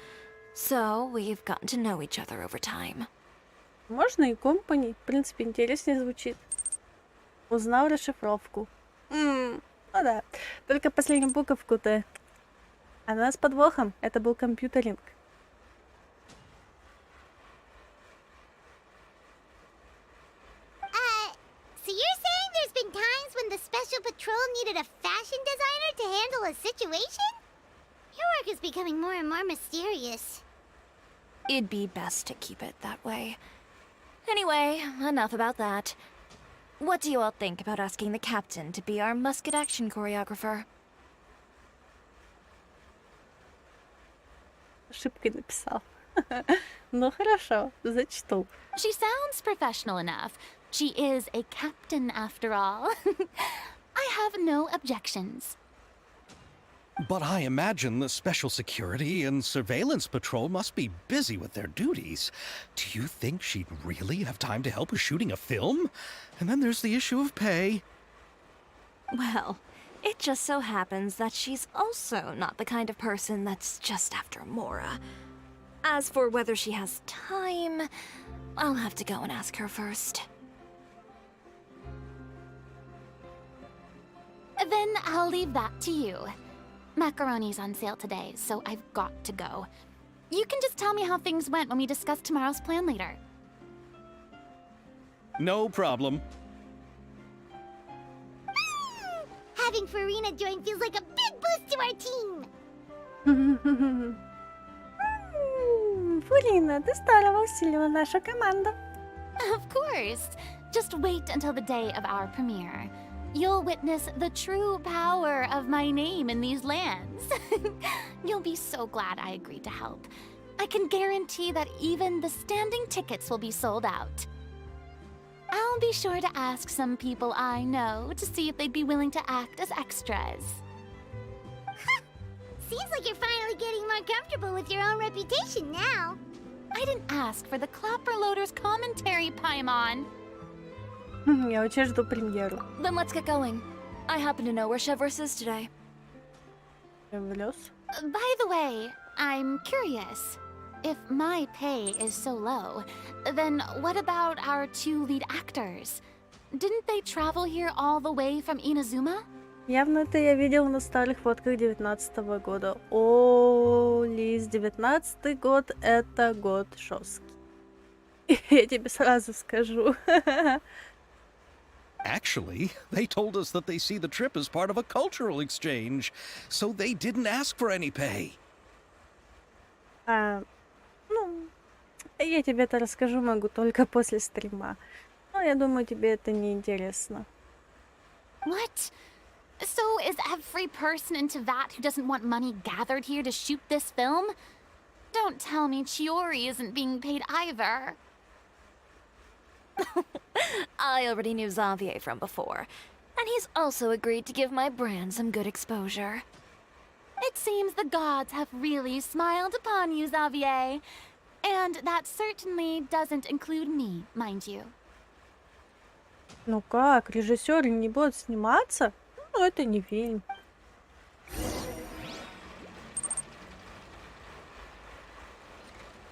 So, we've gotten to know each other over time. Можно и Company. В принципе, интереснее звучит. Узнал расшифровку. Ну да. Только последнюю буковку-то. Она с подвохом. Это был компьютеринг. So you're saying there's been times when the Special Patrol needed a fashion designer to handle a situation? Your work is becoming more and more mysterious. It'd be best to keep it that way. Anyway, enough about that. What do you all think about asking the captain to be our musket action choreographer? Ошибкой написал. Ну хорошо, зачту. She sounds professional enough. She is a captain after all. I have no objections. But I imagine the Special Security and Surveillance Patrol must be busy with their duties. Do you think she'd really have time to help with shooting a film? And then there's the issue of pay. Well, it just so happens that she's also not the kind of person that's just after Mora. As for whether she has time, I'll have to go and ask her first. Then I'll leave that to you. Macaroni's on sale today, so I've got to go. You can just tell me how things went when we discuss tomorrow's plan later. No problem. Having Farina join feels like a big boost to our team. Фурина, ты здорово усилила нашу команду. Of course. Just wait until the day of our premiere. You'll witness the true power of my name in these lands. You'll be so glad I agreed to help. I can guarantee that even the standing tickets will be sold out. I'll be sure to ask some people I know to see if they'd be willing to act as extras. Seems like you're finally getting more comfortable with your own reputation now. I didn't ask for the Clapper Loader's commentary, Paimon. Я очень жду премьеру. Then let's get going. I happen to know where Chevres is today. Влез. By the way, I'm curious. If my pay is so low, then what about our two lead actors? Didn't they travel here all the way from Inazuma? Явно это я видел на старых фотках 19-го года. О, Лиз, 19-й год — это год жесткий. Я тебе сразу скажу. Actually, they told us that they see the trip as part of a cultural exchange, so they didn't ask for any pay. Ну, я тебе это расскажу могу только после стрима. Но я думаю, тебе это не интересно. What? So is every person in Teyvat who doesn't want money gathered here to shoot this film? Don't tell me Chiori isn't being paid either. I already knew Xavier from before, and he's also agreed to give my brand some good exposure. It seems the gods have really smiled upon you, Xavier. And that certainly doesn't include me, mind you. Ну как, режиссер не будет сниматься? Ну, это не фильм.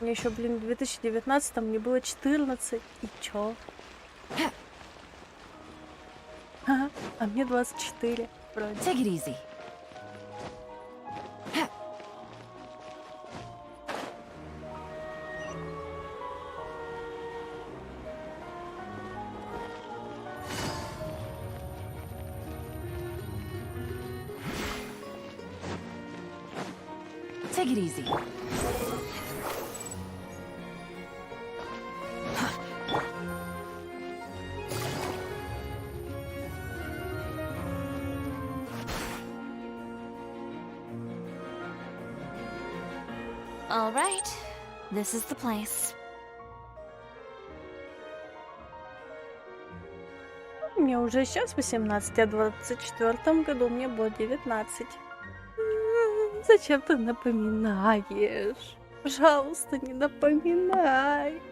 Мне еще, блин, в 2019-м мне было 14. И чё? Ага, а мне 24 вроде. Take it easy. Take it easy. All right, this is the place. Мне уже сейчас 18, а в 24 году мне будет 19. Зачем ты напоминаешь? Пожалуйста, не напоминай.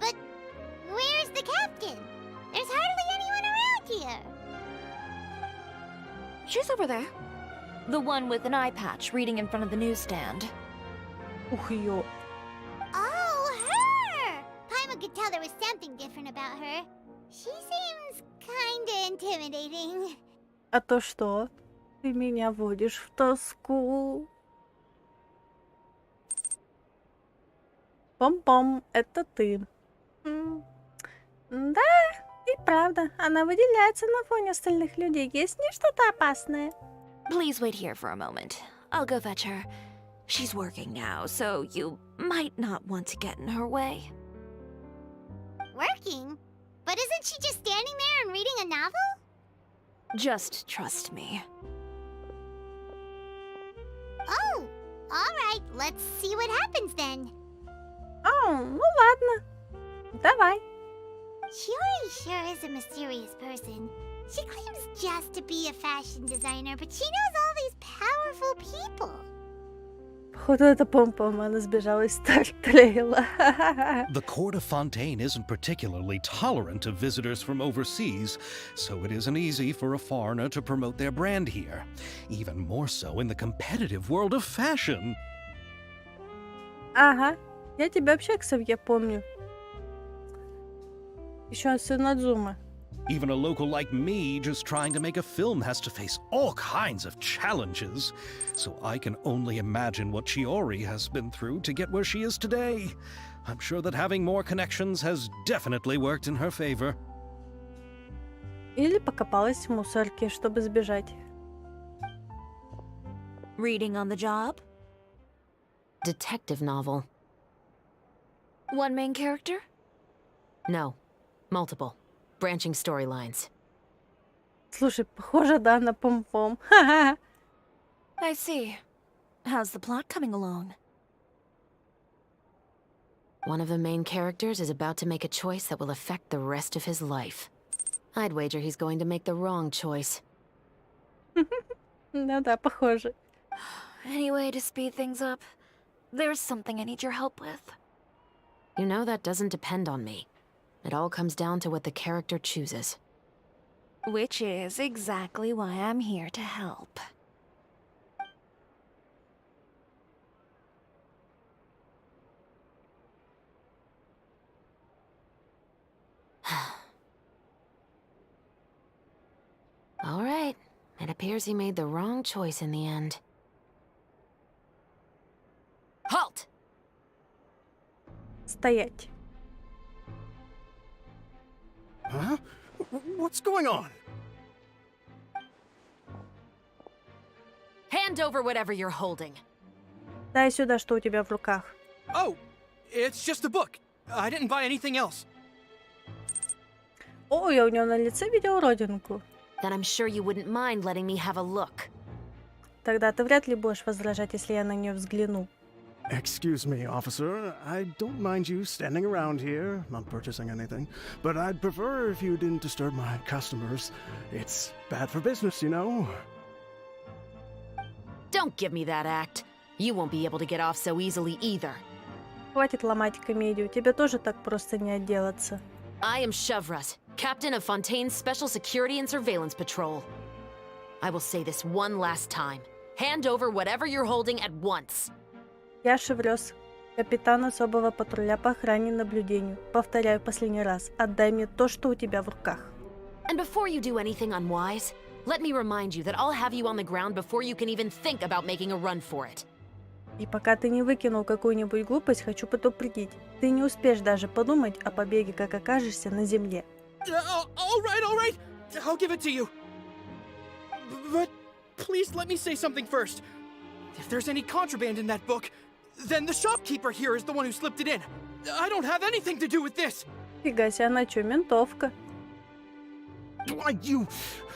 But where's the captain? There's hardly anyone around here. She's over there. The one with an eye patch reading in front of the newsstand. Ух, ё. Oh, her! Paimon could tell there was something different about her. She seems kinda intimidating. А то что? Ты меня вводишь в тоску. Пом-пом, это ты. Да, и правда, она выделяется на фоне остальных людей. Есть в ней что-то опасное? Please wait here for a moment. I'll go fetch her. She's working now, so you might not want to get in her way. Working? But isn't she just standing there and reading a novel? Just trust me. Oh, alright, let's see what happens then. О, ну ладно. Давай. Chiori sure is a mysterious person. She claims just to be a fashion designer, but she knows all these powerful people. Походу, это пом-пом, она сбежала из Стартрейла. The court of Fontaine isn't particularly tolerant of visitors from overseas, so it isn't easy for a foreigner to promote their brand here. Even more so in the competitive world of fashion. Ага, я тебя вообще, Ксавье, помню. Еще с Инадзума. Even a local like me just trying to make a film has to face all kinds of challenges. So I can only imagine what Chiori has been through to get where she is today. I'm sure that having more connections has definitely worked in her favor. Или покопалась в мусорке, чтобы сбежать. Reading on the job? Detective novel. One main character? No. Multiple. Branching storylines. Слушай, похоже, да, на пом-пом. Ха-ха. I see. How's the plot coming along? One of the main characters is about to make a choice that will affect the rest of his life. I'd wager he's going to make the wrong choice. Ну да, похоже. Any way to speed things up? There's something I need your help with. You know that doesn't depend on me. It all comes down to what the character chooses. Which is exactly why I'm here to help. All right. It appears he made the wrong choice in the end. Halt! Стоять. What's going on? Hand over whatever you're holding. Дай сюда, что у тебя в руках. Oh, it's just a book. I didn't buy anything else. О, я у него на лице видел родинку. Then I'm sure you wouldn't mind letting me have a look. Тогда ты вряд ли будешь возражать, если я на нее взгляну. Excuse me, officer. I don't mind you standing around here, not purchasing anything, but I'd prefer if you didn't disturb my customers. It's bad for business, you know. Don't give me that act. You won't be able to get off so easily either. Хватит ломать комедию, тебе тоже так просто не отделаться. I am Chevraz, captain of Fontaine's Special Security and Surveillance Patrol. I will say this one last time. Hand over whatever you're holding at once. Я Шеврёз, капитан особого патруля по охране и наблюдению. Повторяю последний раз, отдай мне то, что у тебя в руках. And before you do anything unwise, let me remind you that I'll have you on the ground before you can even think about making a run for it. И пока ты не выкинул какую-нибудь глупость, хочу предупредить. Ты не успеешь даже подумать о побеге, как окажешься на земле. All right. I'll give it to you. But please let me say something first. If there's any contraband in that book, then the shopkeeper here is the one who slipped it in. I don't have anything to do with this. Фига себе, она чё, ментовка? Why, you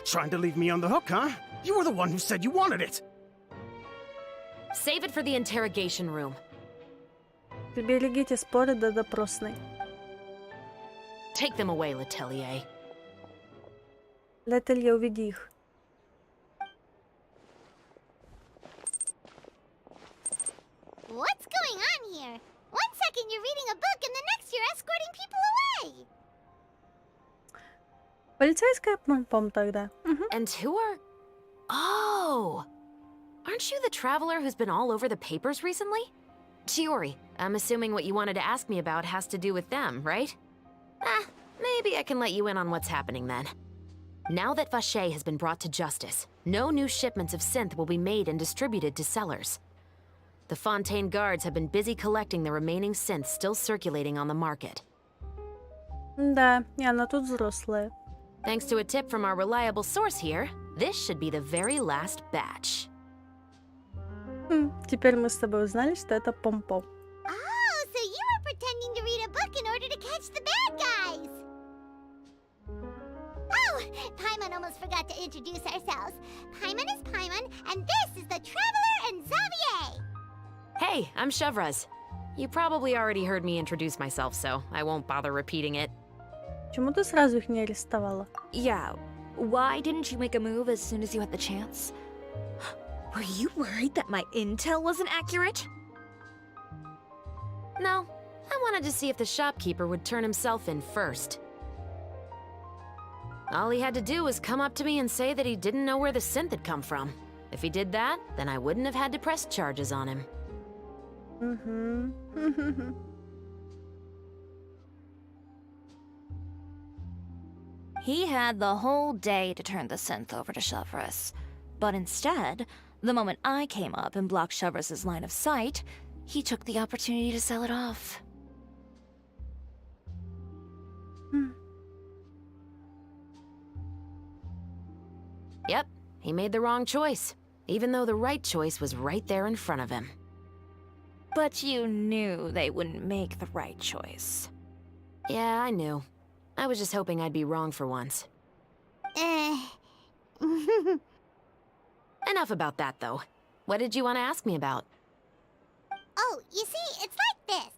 trying to leave me on the hook, huh? You were the one who said you wanted it. Save it for the interrogation room. Приберегите споры до допросной. Take them away, Letelier. Летелье, уведи их. What's going on here? One second you're reading a book and the next you're escorting people away. Полицейская пом тогда. Мгм. And who are... Oh! Aren't you the traveler who's been all over the papers recently? Chiori, I'm assuming what you wanted to ask me about has to do with them, right? Maybe I can let you in on what's happening then. Now that Vache has been brought to justice, no new shipments of synth will be made and distributed to sellers. The Fontaine guards have been busy collecting the remaining synths still circulating on the market. Да, и она тут взрослая. Thanks to a tip from our reliable source here, this should be the very last batch. Теперь мы с тобой узнали, что это Пом-Пом. Oh, so you were pretending to read a book in order to catch the bad guys. Oh, Paimon almost forgot to introduce ourselves. Paimon is Paimon, and this is the Traveler and Xavier. Hey, I'm Chevraz. You probably already heard me introduce myself, so I won't bother repeating it. Почему ты сразу их не арестовала? Yeah, why didn't you make a move as soon as you had the chance? Were you worried that my intel wasn't accurate? No, I wanted to see if the shopkeeper would turn himself in first. All he had to do was come up to me and say that he didn't know where the synth had come from. If he did that, then I wouldn't have had to press charges on him. Угу. He had the whole day to turn the synth over to Chevraz. But instead, the moment I came up and blocked Chevraz's line of sight, he took the opportunity to sell it off. Yep, he made the wrong choice, even though the right choice was right there in front of him. But you knew they wouldn't make the right choice. Yeah, I knew. I was just hoping I'd be wrong for once. Enough about that, though. What did you want to ask me about? Oh, you see, it's like this.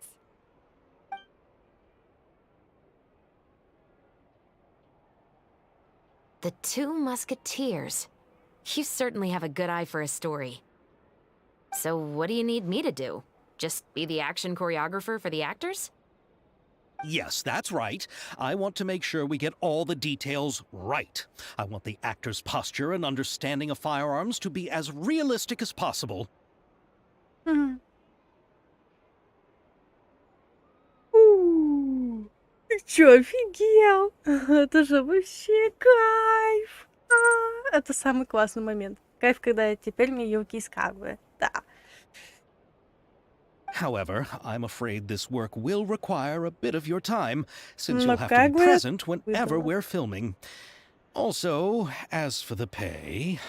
The Two Musketeers. You certainly have a good eye for a story. So what do you need me to do? Just be the action choreographer for the actors? Yes, that's right. I want to make sure we get all the details right. I want the actor's posture and understanding of firearms to be as realistic as possible. Ты чё, офигел? Это же вообще кайф! Это самый классный момент. Кайф, когда теперь мне юбки искагивает. Да. However, I'm afraid this work will require a bit of your time, since Но you'll have to как be бы я present whenever выбрала? we're filming. Also, as for the pay...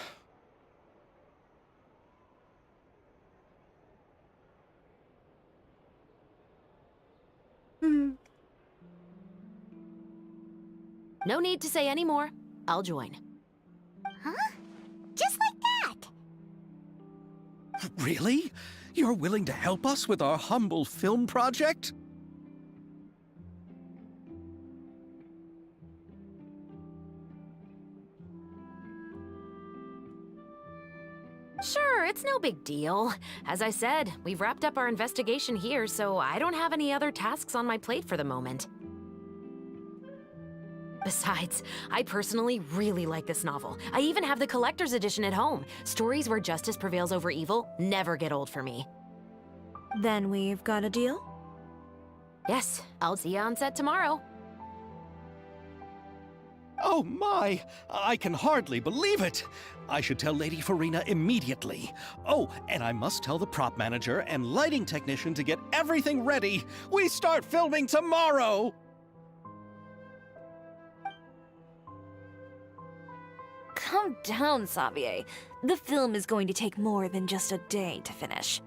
М, No need to say any more. I'll join. Huh? Just like that. Really? You're willing to help us with our humble film project? Sure, it's no big deal. As I said, we've wrapped up our investigation here, so I don't have any other tasks on my plate for the moment. Besides, I personally really like this novel. I even have the collector's edition at home. Stories where justice prevails over evil never get old for me. Then we've got a deal? Yes, I'll see you on set tomorrow. Oh my! I can hardly believe it! I should tell Lady Farina immediately. Oh, and I must tell the prop manager and lighting technician to get everything ready. We start filming tomorrow! Calm down, Xavier. The film is going to take more than just a day to finish.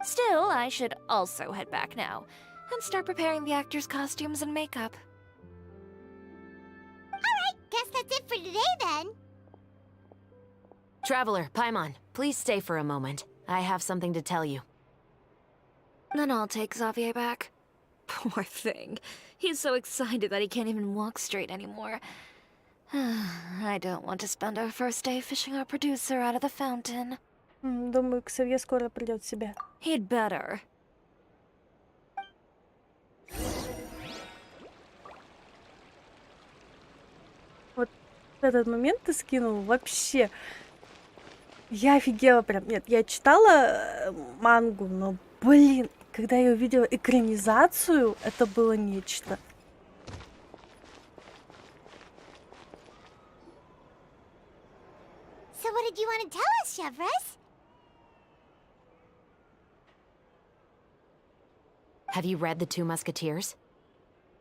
Still, I should also head back now and start preparing the actors' costumes and makeup. Alright, guess that's it for today then. Traveler, Paimon, please stay for a moment. I have something to tell you. Then I'll take Xavier back. Poor thing. He's so excited that he can't even walk straight anymore. I don't want to spend our first day fishing our producer out of the fountain. Думаю, Ксавье скоро придет в себя. He'd better. Вот этот момент ты скинул вообще. Я офигела прям. Нет, я читала мангу, но, блин, когда я увидела экранизацию, это было нечто. So what did you want to tell us, Chevres? Have you read The Two Musketeers?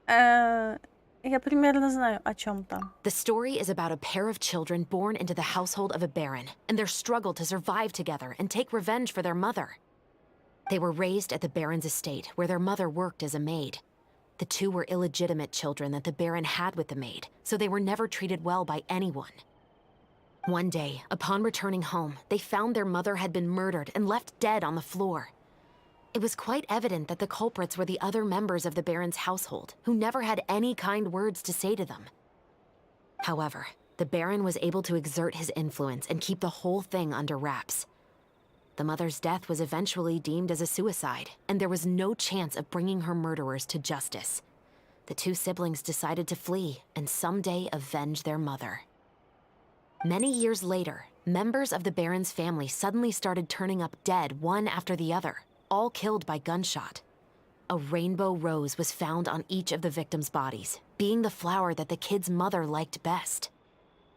Я примерно знаю, о чем там. The story is about a pair of children born into the household of a baron and their struggle to survive together and take revenge for their mother. They were raised at the baron's estate, where their mother worked as a maid. The two were illegitimate children that the baron had with the maid, so they were never treated well by anyone. One day, upon returning home, they found their mother had been murdered and left dead on the floor. It was quite evident that the culprits were the other members of the baron's household, who never had any kind words to say to them. However, the baron was able to exert his influence and keep the whole thing under wraps. The mother's death was eventually deemed as a suicide, and there was no chance of bringing her murderers to justice. The two siblings decided to flee and someday avenge their mother. Many years later, members of the baron's family suddenly started turning up dead one after the other, all killed by gunshot. A rainbow rose was found on each of the victims' bodies, being the flower that the kid's mother liked best.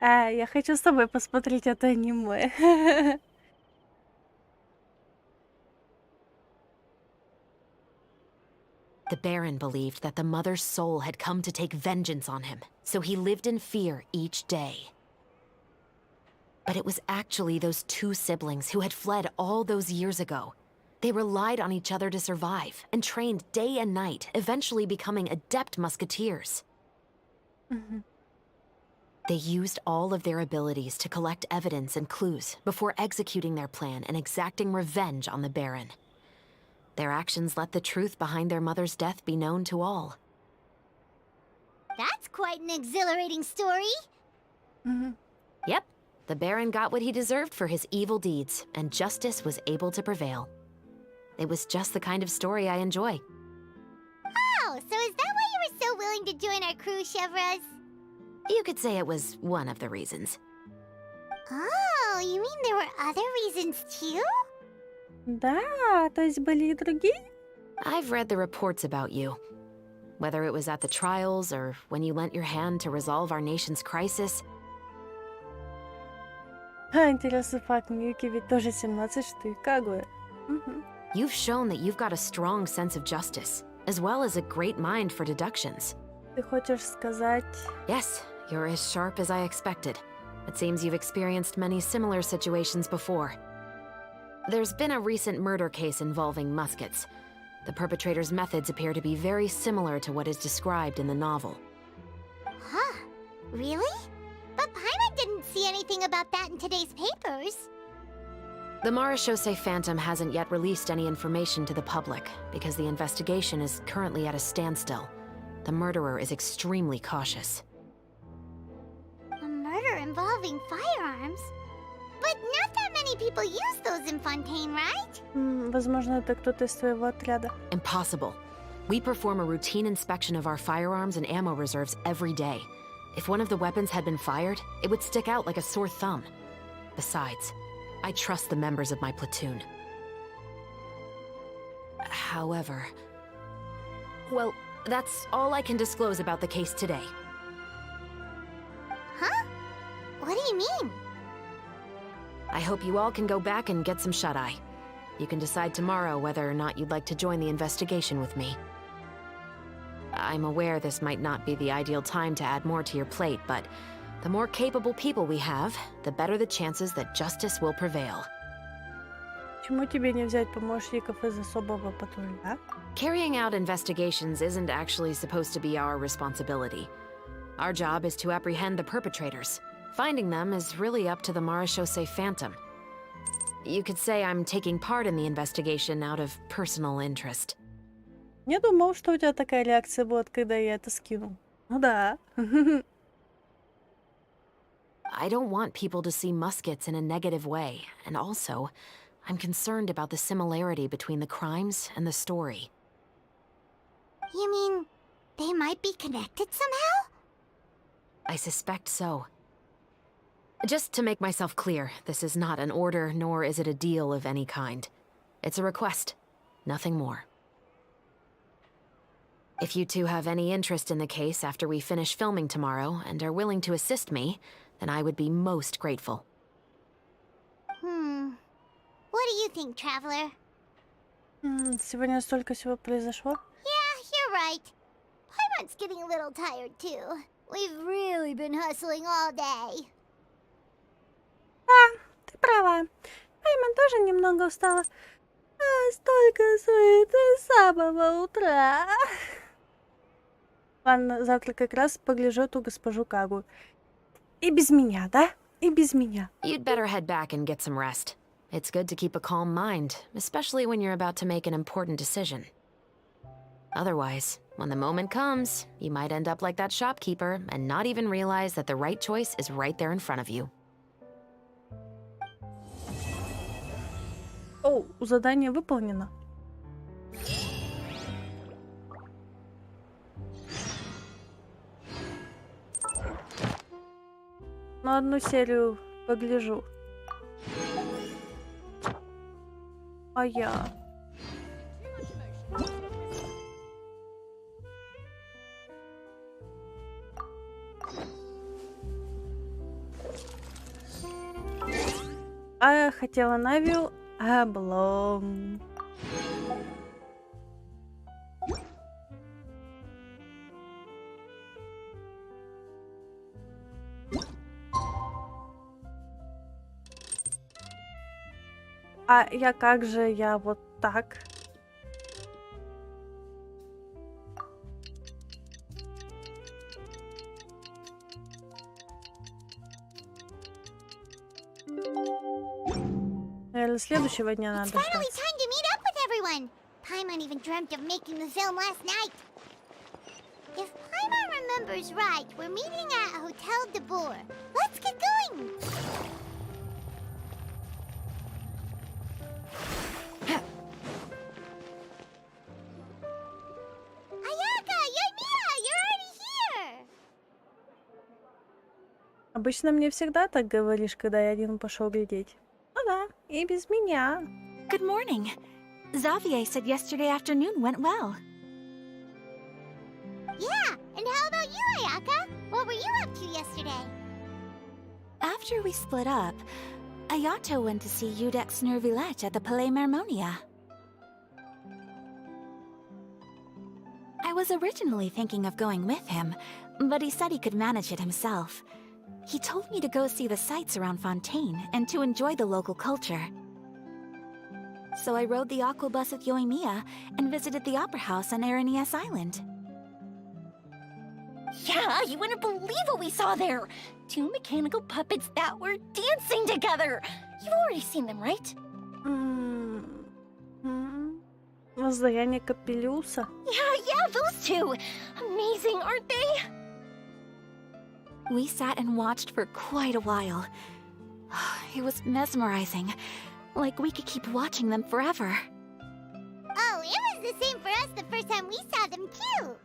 Я хочу с тобой посмотреть это аниме. The baron believed that the mother's soul had come to take vengeance on him, so he lived in fear each day. But it was actually those two siblings who had fled all those years ago. They relied on each other to survive and trained day and night, eventually becoming adept musketeers. They used all of their abilities to collect evidence and clues before executing their plan and exacting revenge on the baron. Their actions let the truth behind their mother's death be known to all. That's quite an exhilarating story. Yep, the baron got what he deserved for his evil deeds, and justice was able to prevail. It was just the kind of story I enjoy. Oh, so is that why you were so willing to join our crew, Chevres? You could say it was one of the reasons. Oh, you mean there were other reasons too? Да, то есть были и другие? I've read the reports about you. Whether it was at the trials or when you lent your hand to resolve our nation's crisis, Интересный факт, Миюки ведь тоже 17, что и Кагуя. Мгм. You've shown that you've got a strong sense of justice, as well as a great mind for deductions. Ты хочешь сказать... Yes, you're as sharp as I expected. It seems you've experienced many similar situations before. There's been a recent murder case involving muskets. The perpetrator's methods appear to be very similar to what is described in the novel. Huh? Really? But Paimon didn't see anything about that in today's papers. The Marechaussee Phantom hasn't yet released any information to the public because the investigation is currently at a standstill. The murderer is extremely cautious. A murder involving firearms? But not that many people use those in Fontaine, right? Возможно, это кто-то из твоего отряда. Impossible. We perform a routine inspection of our firearms and ammo reserves every day. If one of the weapons had been fired, it would stick out like a sore thumb. Besides, I trust the members of my platoon. However... Well, that's all I can disclose about the case today. Huh? What do you mean? I hope you all can go back and get some shut-eye. You can decide tomorrow whether or not you'd like to join the investigation with me. I'm aware this might not be the ideal time to add more to your plate, but the more capable people we have, the better the chances that justice will prevail. Почему тебе не взять помощников из особого патруля? Carrying out investigations isn't actually supposed to be our responsibility. Our job is to apprehend the perpetrators. Finding them is really up to the Marechaussee Phantom. You could say I'm taking part in the investigation out of personal interest. Не думал, что у тебя такая реакция будет, когда я это скинул. Ну да. I don't want people to see muskets in a negative way, and also, I'm concerned about the similarity between the crimes and the story. You mean they might be connected somehow? I suspect so. Just to make myself clear, this is not an order, nor is it a deal of any kind. It's a request, nothing more. If you two have any interest in the case after we finish filming tomorrow and are willing to assist me, then I would be most grateful. What do you think, Traveler? Сегодня столько всего произошло. Yeah, you're right. Paimon's getting a little tired too. We've really been hustling all day. Да, ты права. Пайман тоже немного устала. Столько суеты с самого утра. Ладно, завтра как раз погляжу эту госпожу Кагу. И без меня, да? И без меня. You'd better head back and get some rest. It's good to keep a calm mind, especially when you're about to make an important decision. Otherwise, when the moment comes, you might end up like that shopkeeper and not even realize that the right choice is right there in front of you. О, задание выполнено. На одну серию погляжу. А я... А я хотела Навию, облом. А я как же, я вот так? Наверное, следующего дня It's надо finally ждать. time to meet up with everyone. Paimon even dreamt of making the film last night. If Paimon remembers right, we're meeting at Hotel de Boer. Let's get going. Ayaka, Yoimiya, you're already here. Обычно мне всегда так говоришь, когда я один пошел глядеть. Ну да, и без меня. Good morning. Xavier said yesterday afternoon went well. Yeah, and how about you, Ayaka? What were you up to yesterday? After we split up, Ayato went to see Udex Nervilette at the Palais Mermonia. I was originally thinking of going with him, but he said he could manage it himself. He told me to go see the sights around Fontaine and to enjoy the local culture. So I rode the aqua bus with Yoimiya and visited the opera house on Aranias Island. Yeah, you wouldn't believe what we saw there! 2 mechanical puppets that were dancing together! You've already seen them, right? Воздаяние Капелюса. Yeah, those two! Amazing, aren't they? We sat and watched for quite a while. It was mesmerizing. Like we could keep watching them forever. Oh, it was the same for us the first time we saw them too.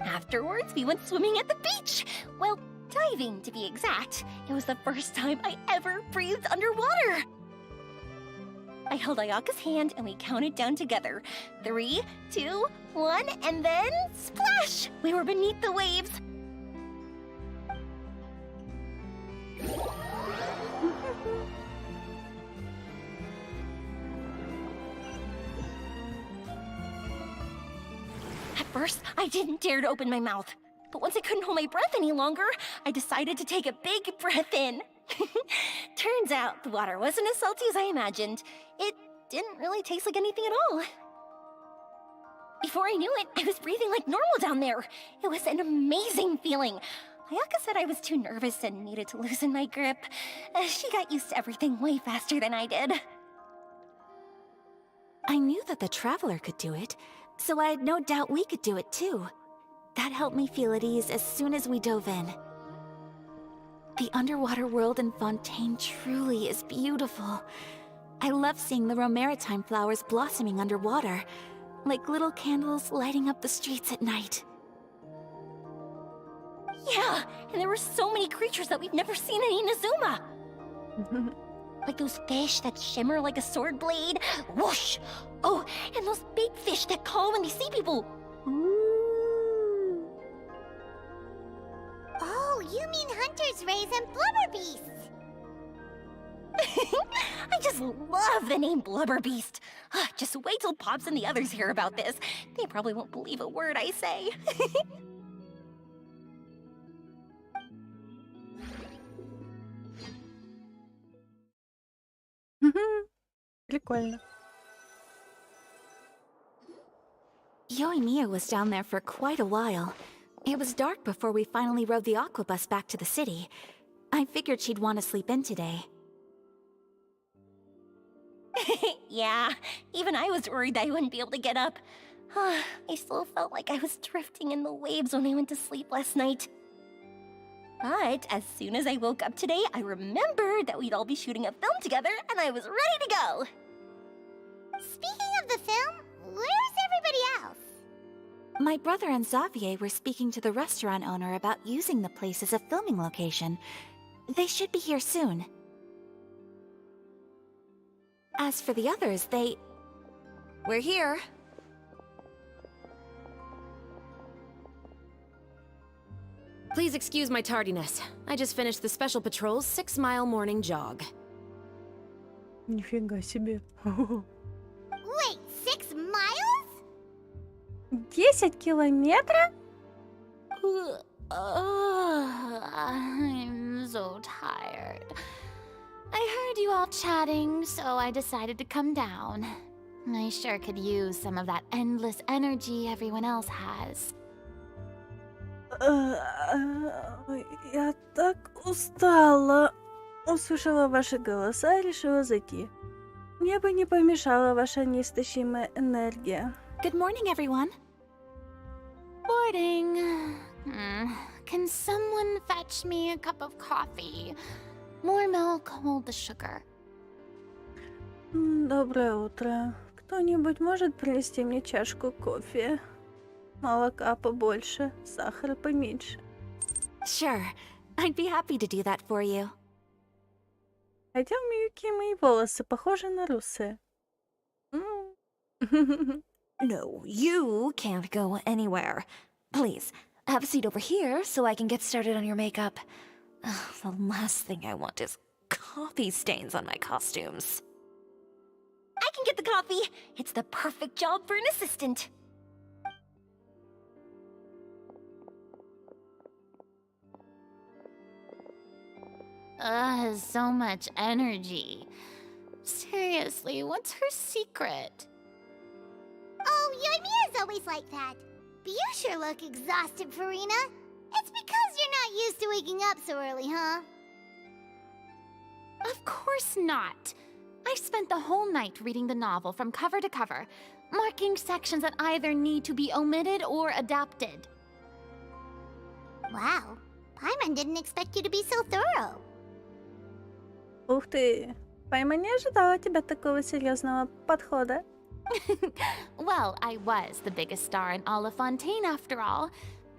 Afterwards, we went swimming at the beach! Well, diving, to be exact. It was the first time I ever breathed underwater! I held Ayaka's hand and we counted down together. 3, 2, 1, and then splash! We were beneath the waves. At first, I didn't dare to open my mouth. But once I couldn't hold my breath any longer, I decided to take a big breath in. Turns out the water wasn't as salty as I imagined. It didn't really taste like anything at all. Before I knew it, I was breathing like normal down there. It was an amazing feeling. Ayaka said I was too nervous and needed to loosen my grip. She got used to everything way faster than I did. I knew that the Traveler could do it, so I had no doubt we could do it too. That helped me feel at ease as soon as we dove in. The underwater world in Fontaine truly is beautiful. I love seeing the Romaritime flowers blossoming underwater, like little candles lighting up the streets at night. Yeah, and there were so many creatures that we've never seen in Inazuma. Like those fish that shimmer like a sword blade. Whoosh! Oh, and those big fish that call when they see people. Oh, you mean Hunter's Rays and Blubber Beasts! I just love the name Blubber Beast. Just wait till Pops and the others hear about this. They probably won't believe a word I say. Прикольно. Yoimiya was down there for quite a while. It was dark before we finally rode the aqua bus back to the city. I figured she'd want to sleep in today. Yeah, even I was worried that I wouldn't be able to get up. I still felt like I was drifting in the waves when I went to sleep last night. But as soon as I woke up today, I remembered that we'd all be shooting a film together, and I was ready to go! Speaking of the film, where's everybody else? My brother and Xavier were speaking to the restaurant owner about using the place as a filming location. They should be here soon. As for the others, We're here. Please excuse my tardiness. I just finished the Special Patrol's 6-mile morning jog. Нифига себе. Wait, 6 miles? 10 километров? I'm so tired. I heard you all chatting, so I decided to come down. I sure could use some of that endless energy everyone else has. Я так устала. Услышала ваши голоса и решила зайти. Мне бы не помешала ваша неистощимая энергия. Good morning, everyone. Boarding. Can someone fetch me a cup of coffee? More milk, hold the sugar. Доброе утро. Кто-нибудь может принести мне чашку кофе? Молока побольше, сахара поменьше. Sure, I'd be happy to do that for you. Хотя у Миюки мои волосы похожи на русые. No, you can't go anywhere. Please, have a seat over here so I can get started on your makeup. The last thing I want is coffee stains on my costumes. I can get the coffee. It's the perfect job for an assistant. So much energy. Seriously, what's her secret? Oh, Yoimiya's always like that. But you sure look exhausted, Farina. It's because you're not used to waking up so early, huh? Of course not. I spent the whole night reading the novel from cover to cover, marking sections that either need to be omitted or adapted. Wow. Paimon didn't expect you to be so thorough. Ух ты. Пайма не ожидала от тебя такого серьезного подхода. Well, I was the biggest star in all of Fontaine after all.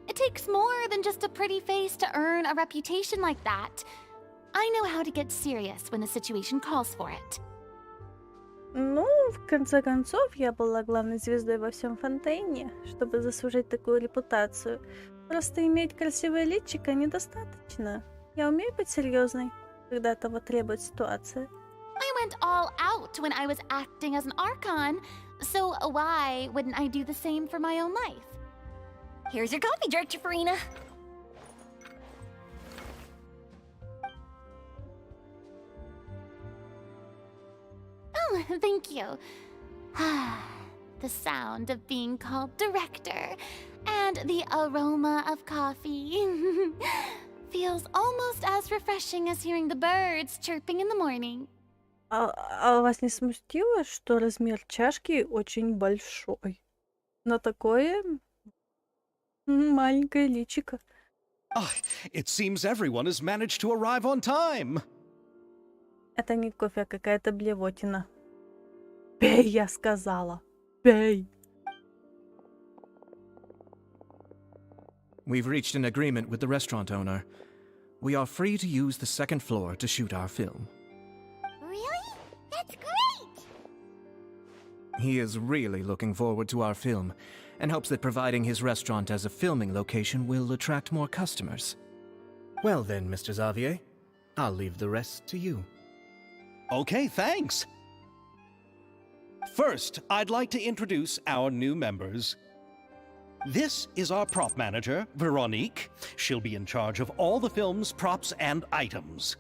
It takes more than just a pretty face to earn a reputation like that. I know how to get serious when the situation calls for it. Ну, в конце концов, я была главной звездой во всем Фонтейне, чтобы заслужить такую репутацию. Просто иметь красивое личико недостаточно. Я умею быть серьезной, когда того требует ситуация. I went all out when I was acting as an Archon, so why wouldn't I do the same for my own life? Here's your coffee, Director Farina. Oh, thank you. The sound of being called director and the aroma of coffee feels almost as refreshing as hearing the birds chirping in the morning. А вас не смутило, что размер чашки очень большой? На такое маленькое личико. Ah, it seems everyone has managed to arrive on time. Это не кофе, а какая-то блевотина. Пей, я сказала. Пей. We've reached an agreement with the restaurant owner. We are free to use the second floor to shoot our film. Really? That's great! He is really looking forward to our film and hopes that providing his restaurant as a filming location will attract more customers. Well then, Mr. Xavier, I'll leave the rest to you. Okay, thanks. First, I'd like to introduce our new members. This is our prop manager, Veronique. She'll be in charge of all the film's props and items.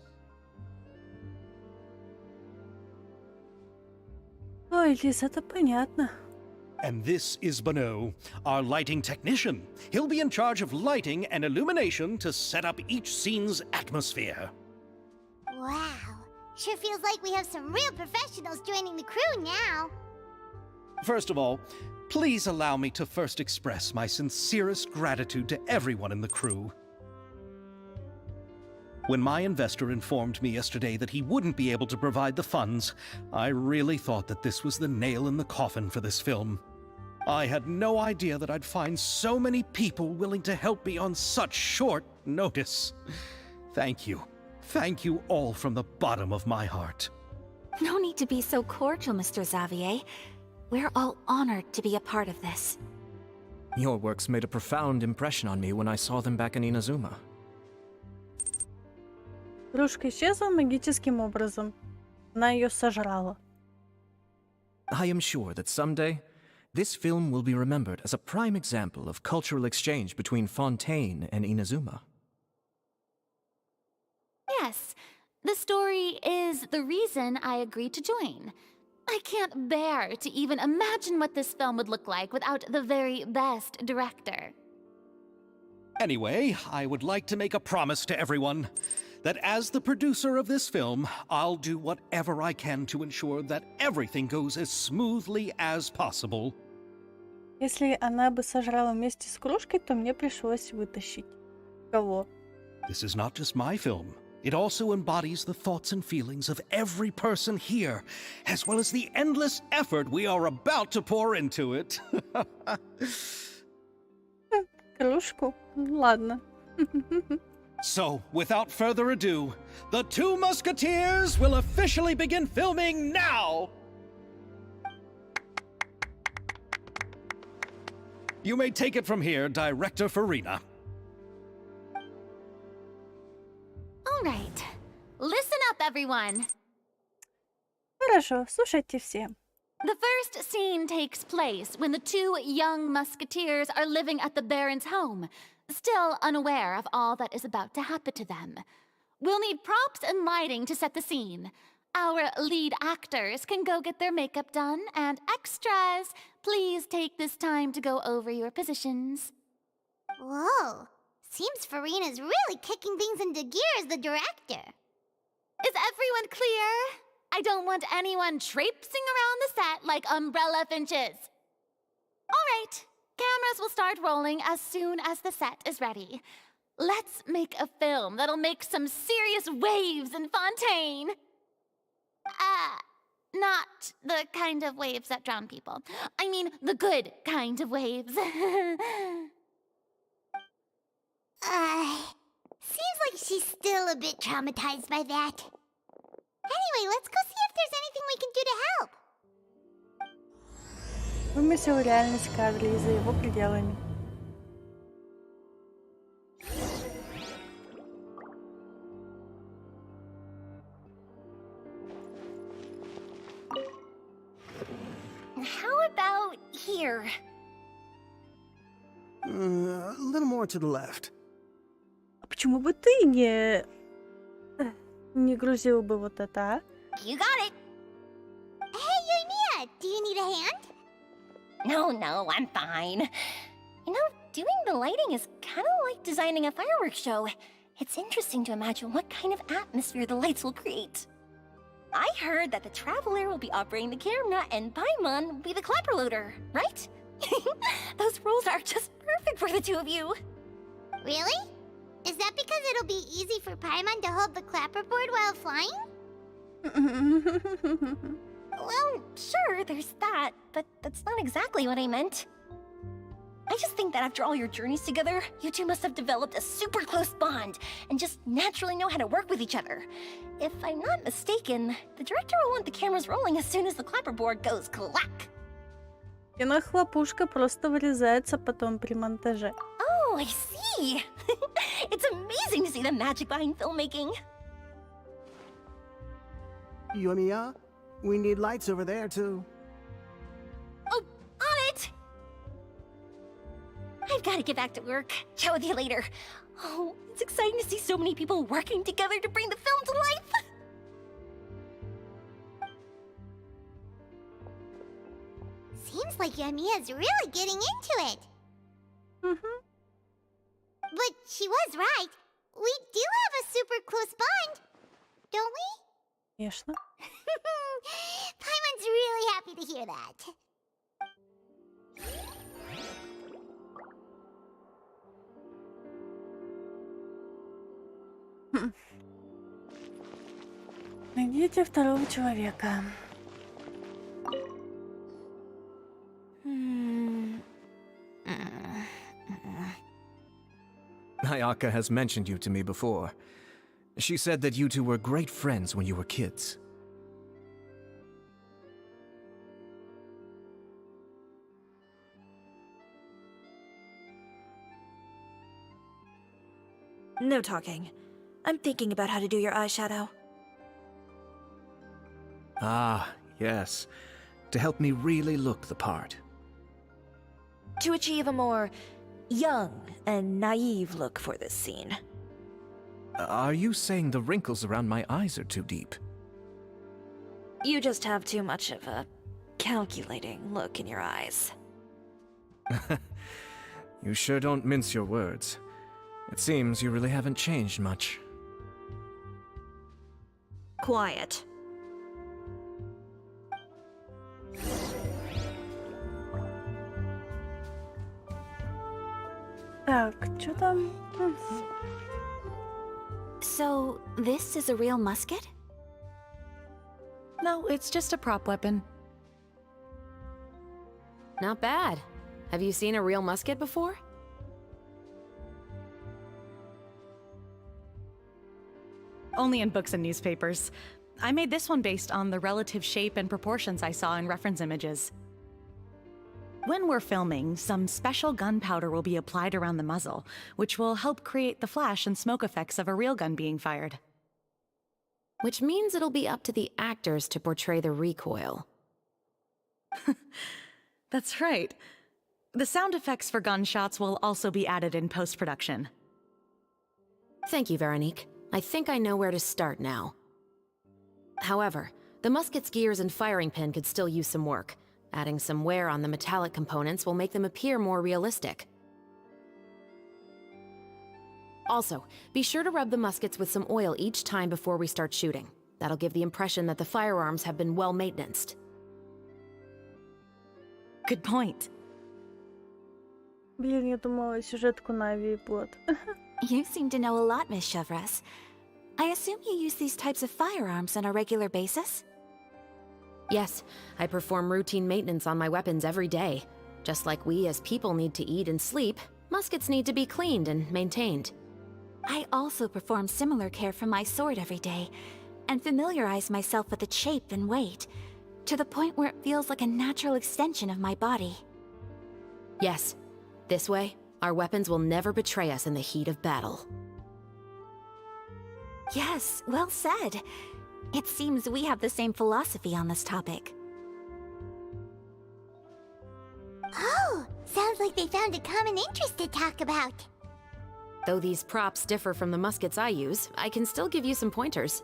Ой, Лиз, это понятно. And this is Bono, our lighting technician. He'll be in charge of lighting and illumination to set up each scene's atmosphere. Wow. Sure feels like we have some real professionals joining the crew now. First of all, please allow me to first express my sincerest gratitude to everyone in the crew. When my investor informed me yesterday that he wouldn't be able to provide the funds, I really thought that this was the nail in the coffin for this film. I had no idea that I'd find so many people willing to help me on such short notice. Thank you. Thank you all from the bottom of my heart. No need to be so cordial, Mr. Xavier. We're all honored to be a part of this. Your works made a profound impression on me when I saw them back in Inazuma. Кружка исчезла магическим образом. Она ее сожрала. I am sure that someday, this film will be remembered as a prime example of cultural exchange between Fontaine and Inazuma. Yes, the story is the reason I agreed to join. I can't bear to even imagine what this film would look like without the very best director. Anyway, I would like to make a promise to everyone that as the producer of this film, I'll do whatever I can to ensure that everything goes as smoothly as possible. Если она бы сожрала вместе с кружкой, то мне пришлось вытащить. Кого? This is not just my film. It also embodies the thoughts and feelings of every person here, as well as the endless effort we are about to pour into it. Кружку? Ладно. So, without further ado, the Two Musketeers will officially begin filming now! You may take it from here, Director Farina. All right, listen up, everyone. everyone. Хорошо, слушайте все. The first scene takes place when the two young musketeers are living at the Baron's home, still unaware of all that is about to happen to them. We'll need props and lighting to set the scene. Our lead actors can go get their makeup done, and extras, please take this time to go over your positions. Whoa. Seems Farina's really kicking things into gear as the director. Is everyone clear? I don't want anyone traipsing around the set like umbrella finches. All right, cameras will start rolling as soon as the set is ready. Let's make a film that'll make some serious waves in Fontaine. Not the kind of waves that drown people. I mean, the good kind of waves. Seems like she's still a bit traumatized by that. Anyway, let's go see if there's anything we can do to help. Вымысел реальность в кадре и за его пределами. How about here? A little more to the left. А почему бы ты не грузил бы вот это, а? You got it. Hey, Yoimiya, do you need a hand? No, I'm fine. You know, doing the lighting is kind of like designing a fireworks show. It's interesting to imagine what kind of atmosphere the lights will create. I heard that the Traveler will be operating the camera and Paimon will be the clapper loader, right? Those roles are just perfect for the two of you. Really? Is that because it'll be easy for Paimon to hold the clapperboard while flying? Well, sure, there's that, but that's not exactly what I meant. I just think that after all your journeys together, you two must have developed a super close bond and just naturally know how to work with each other. If I'm not mistaken, the director will want the cameras rolling as soon as the clapperboard goes clack. Кино хлопушка просто вырезается потом при монтаже. Oh, I see! It's amazing to see the magic behind filmmaking. Yoimiya, we need lights over there too. Oh, on it! I've got to get back to work. Chat with you later. Oh, it's exciting to see so many people working together to bring the film to life. Seems like Yoimiya's really getting into it. But she was right. We do have a super close bond, don't we? Конечно. Paimon's really happy to hear that. Найдите второго человека. Ayaka has mentioned you to me before. She said that you two were great friends when you were kids. No talking. I'm thinking about how to do your eyeshadow. Ah, yes. To help me really look the part. To achieve a more young and naive look for this scene. Are you saying the wrinkles around my eyes are too deep? You just have too much of a calculating look in your eyes. You sure don't mince your words. It seems you really haven't changed much. Quiet. Так, что там? So, this is a real musket? No, it's just a prop weapon. Not bad. Have you seen a real musket before? Only in books and newspapers. I made this one based on the relative shape and proportions I saw in reference images. When we're filming, some special gunpowder will be applied around the muzzle, which will help create the flash and smoke effects of a real gun being fired. which means it'll be up to the actors to portray the recoil. That's right. The sound effects for gunshots will also be added in post-production. Thank you, Veronique. I think I know where to start now. However, the musket's gears and firing pin could still use some work. Adding some wear on the metallic components will make them appear more realistic. Also, be sure to rub the muskets with some oil each time before we start shooting. That'll give the impression that the firearms have been well maintained. Good point. Блин, я думала, сюжетку на авиаплот. You seem to know a lot, Miss Chevres. I assume you use these types of firearms on a regular basis? Yes, I perform routine maintenance on my weapons every day. Just like we as people need to eat and sleep, muskets need to be cleaned and maintained. I also perform similar care for my sword every day, and familiarize myself with its shape and weight, to the point where it feels like a natural extension of my body. Yes, this way, our weapons will never betray us in the heat of battle. Yes, well said. It seems we have the same philosophy on this topic. Oh, sounds like they found a common interest to talk about. Though these props differ from the muskets I use, I can still give you some pointers.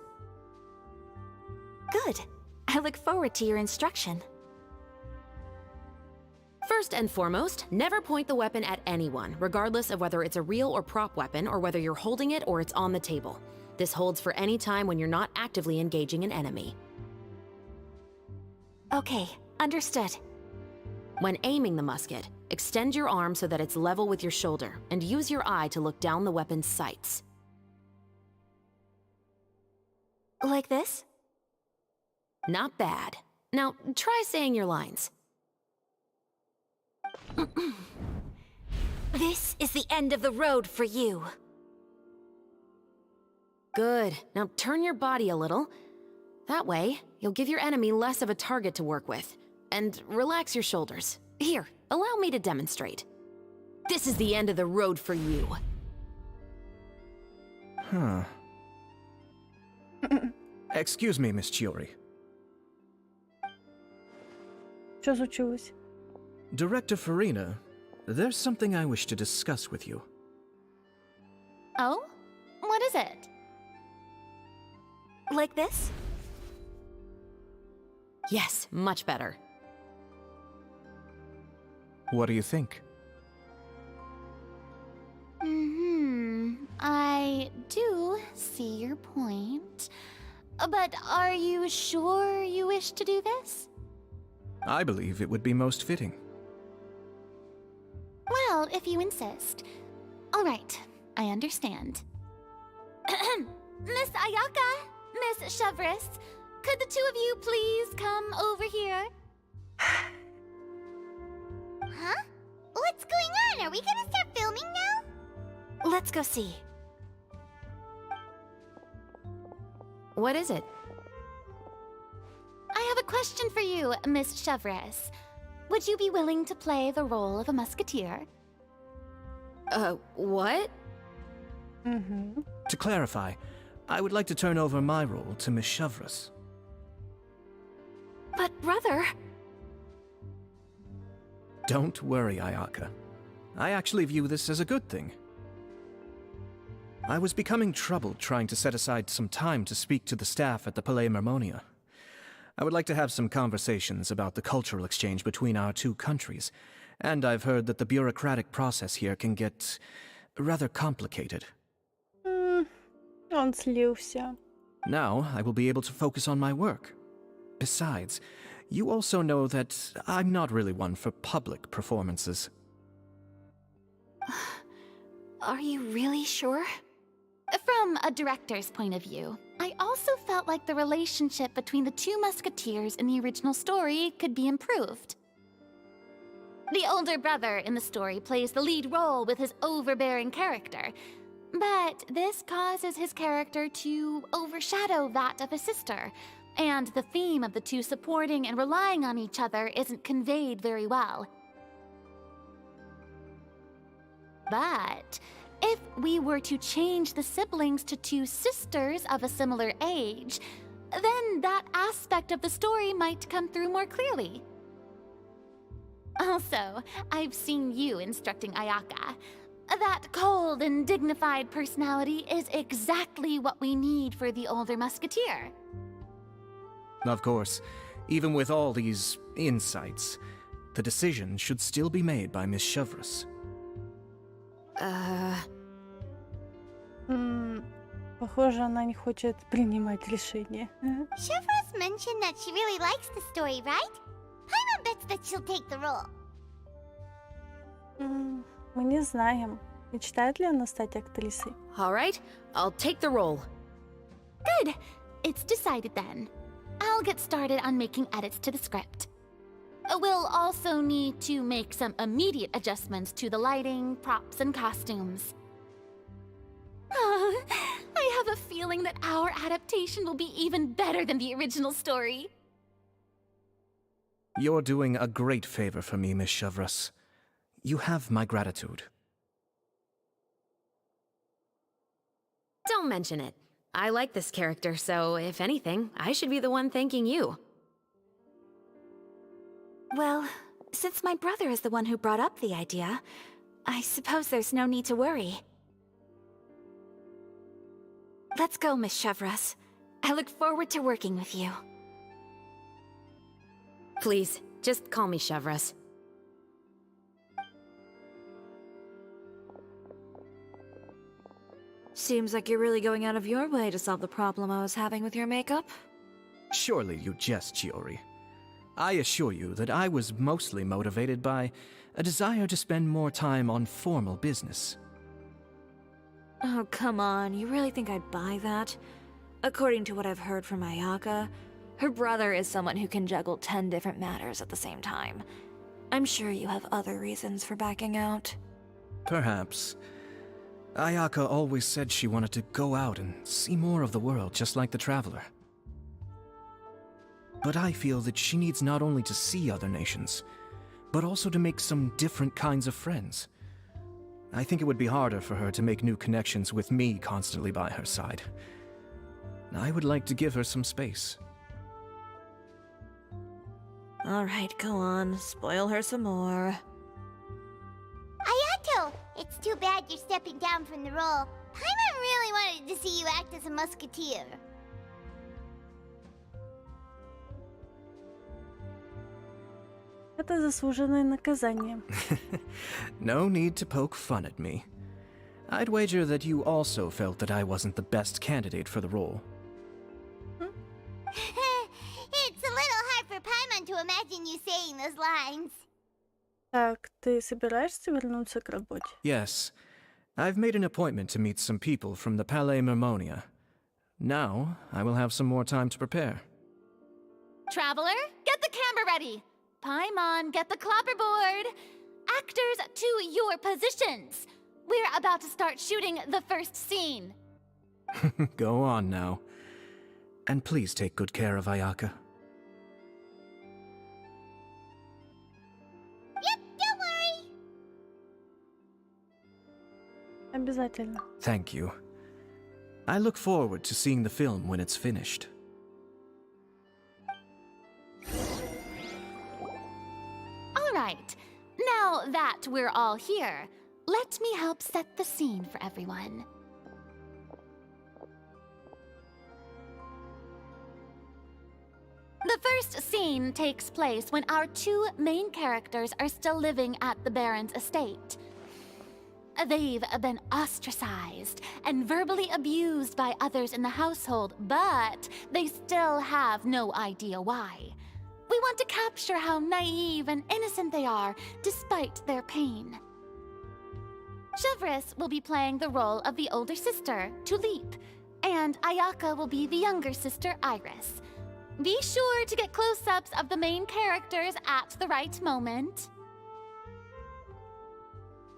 Good. I look forward to your instruction. First and foremost, never point the weapon at anyone, regardless of whether it's a real or prop weapon or whether you're holding it or it's on the table. This holds for any time when you're not actively engaging an enemy. Okay, understood. When aiming the musket, extend your arm so that it's level with your shoulder, and use your eye to look down the weapon's sights. Like this? Not bad. Now, try saying your lines. This is the end of the road for you. Good. Now turn your body a little. That way, you'll give your enemy less of a target to work with. And relax your shoulders. Here, allow me to demonstrate. This is the end of the road for you. Huh. Excuse me, Miss Chiori. Что случилось? Director Farina, there's something I wish to discuss with you. Oh? What is it? Like this? Yes, much better. What do you think? I do see your point. But are you sure you wish to do this? I believe it would be most fitting. Well, if you insist. All right, I understand. Miss Ayaka, Miss Chevres, could the two of you please come over here? Huh? What's going on? Are we gonna start filming now? Let's go see. What is it? I have a question for you, Miss Chevres. Would you be willing to play the role of a musketeer? What? To clarify, I would like to turn over my role to Miss Chevres. But brother... Don't worry, Ayaka. I actually view this as a good thing. I was becoming troubled trying to set aside some time to speak to the staff at the Palais Mermonia. I would like to have some conversations about the cultural exchange between our two countries, and I've heard that the bureaucratic process here can get rather complicated. Он слился. Now, I will be able to focus on my work. Besides, you also know that I'm not really one for public performances. Are you really sure? From a director's point of view, I also felt like the relationship between the two musketeers in the original story could be improved. The older brother in the story plays the lead role with his overbearing character, but this causes his character to overshadow that of his sister, and the theme of the two supporting and relying on each other isn't conveyed very well. But If we were to change the siblings to two sisters of a similar age, then that aspect of the story might come through more clearly. Also, I've seen you instructing Ayaka. That cold and dignified personality is exactly what we need for the older musketeer. Of course, even with all these insights, the decision should still be made by Miss Chevreuse. Похоже, она не хочет принимать решение. Chevreuse mentioned that she really likes the story, right? Paimon bets that she'll take the role. Мы не знаем, мечтает ли она стать актрисой. All right, I'll take the role. Good. It's decided then. I'll get started on making edits to the script. We'll also need to make some immediate adjustments to the lighting, props, and costumes. I have a feeling that our adaptation will be even better than the original story. You're doing a great favor for me, Miss Chevreuse. You have my gratitude. Don't mention it. I like this character, so if anything, I should be the one thanking you. Well, since my brother is the one who brought up the idea, I suppose there's no need to worry. Let's go, Miss Chevreuse. I look forward to working with you. Please, just call me Chevreuse. Seems like you're really going out of your way to solve the problem I was having with your makeup. Surely you jest, Chiori. I assure you that I was mostly motivated by a desire to spend more time on formal business. Oh, come on. You really think I'd buy that? According to what I've heard from Ayaka, her brother is someone who can juggle 10 different matters at the same time. I'm sure you have other reasons for backing out. Perhaps. Ayaka always said she wanted to go out and see more of the world, just like the Traveler. But I feel that she needs not only to see other nations, but also to make some different kinds of friends. I think it would be harder for her to make new connections with me constantly by her side. I would like to give her some space. All right, go on. Spoil her some more. Ayato! It's too bad you're stepping down from the role. Paimon really wanted to see you act as a musketeer. Это заслуженное наказание. No need to poke fun at me. I'd wager that you also felt that I wasn't the best candidate for the role. It's a little hard for Paimon to imagine you saying those lines. Так, ты собираешься вернуться к работе? Yes, I've made an appointment to meet some people from the Palais Mermonia. Now, I will have some more time to prepare. Traveler, get the camera ready. Paimon, get the clapperboard. Actors, to your positions. We're about to start shooting the first scene. Go on now. And please take good care of Ayaka. Yep, don't worry. Обязательно. Thank you. I look forward to seeing the film when it's finished. All right. Now that we're all here, let me help set the scene for everyone. The first scene takes place when our two main characters are still living at the Baron's estate. They've been ostracized and verbally abused by others in the household, but they still have no idea why. We want to capture how naive and innocent they are, despite their pain. Chevreuse will be playing the role of the older sister, Tulip, and Ayaka will be the younger sister, Iris. Be sure to get close-ups of the main characters at the right moment.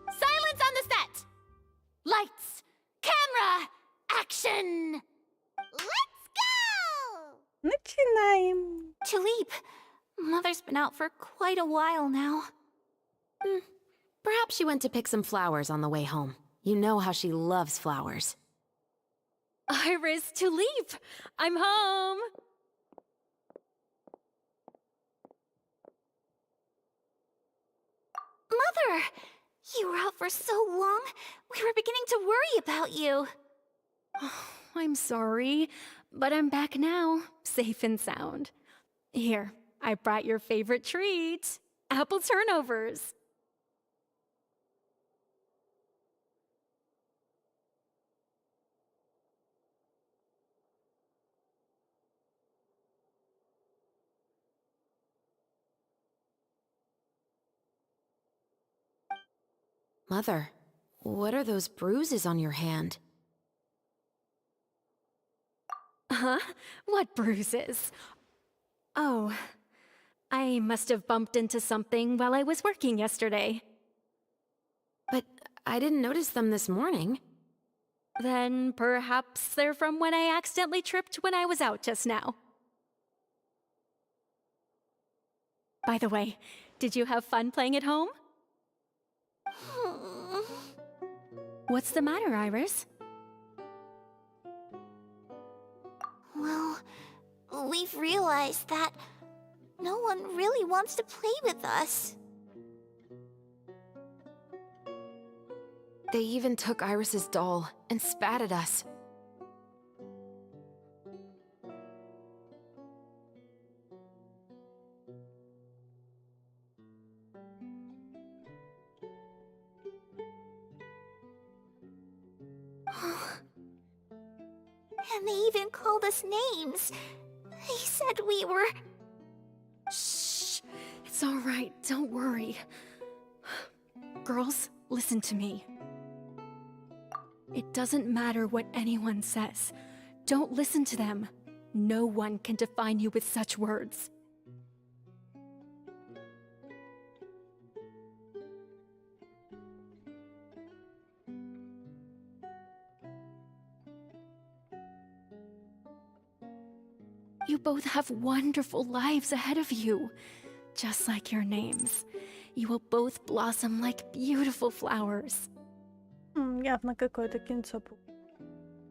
Silence on the set! Lights, camera, action! Let's go! Начинаем. Tulip, Mother's been out for quite a while now. Perhaps she went to pick some flowers on the way home. You know how she loves flowers. Iris, Tulip! I'm home! Mother! You were out for so long, we were beginning to worry about you. I'm sorry, but I'm back now, safe and sound. Here, I brought your favorite treat, apple turnovers. Mother, what are those bruises on your hand? Huh? What bruises? Oh, I must have bumped into something while I was working yesterday. But I didn't notice them this morning. Then perhaps they're from when I accidentally tripped when I was out just now. By the way, did you have fun playing at home? What's the matter, Iris? Well, we've realized that no one really wants to play with us. They even took Iris's doll and spat at us. And they even called us names. They said we were... Shh! It's all right, don't worry. Girls, listen to me. It doesn't matter what anyone says. Don't listen to them. No one can define you with such words. You both have wonderful lives ahead of you. Just like your names. You will both blossom like beautiful flowers. Явно какое-то кинцо.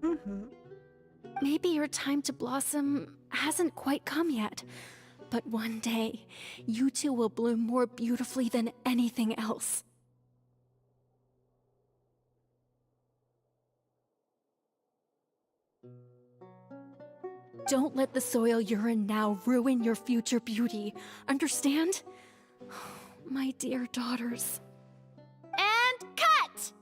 Угу. Maybe your time to blossom hasn't quite come yet, but one day, you two will bloom more beautifully than anything else. Don't let the soil you're in now ruin your future beauty. Understand? My dear daughters. And cut!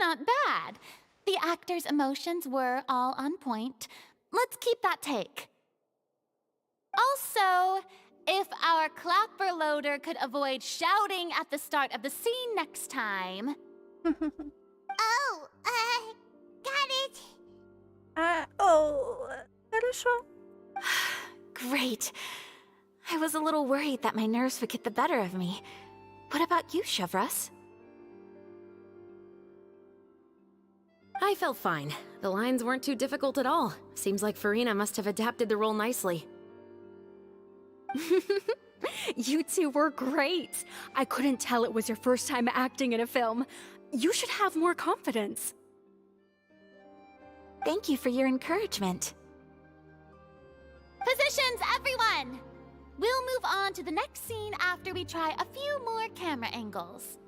Not bad. The actor's emotions were all on point. Let's keep that take. Also, if our clapper loader could avoid shouting at the start of the scene next time. Oh, got it. Хорошо. Great. I was a little worried that my nerves would get the better of me. What about you, Chevros? I felt fine. The lines weren't too difficult at all. Seems like Farina must have adapted the role nicely. You two were great. I couldn't tell it was your first time acting in a film. You should have more confidence. Thank you for your encouragement. Positions, everyone! We'll move on to the next scene after we try a few more camera angles.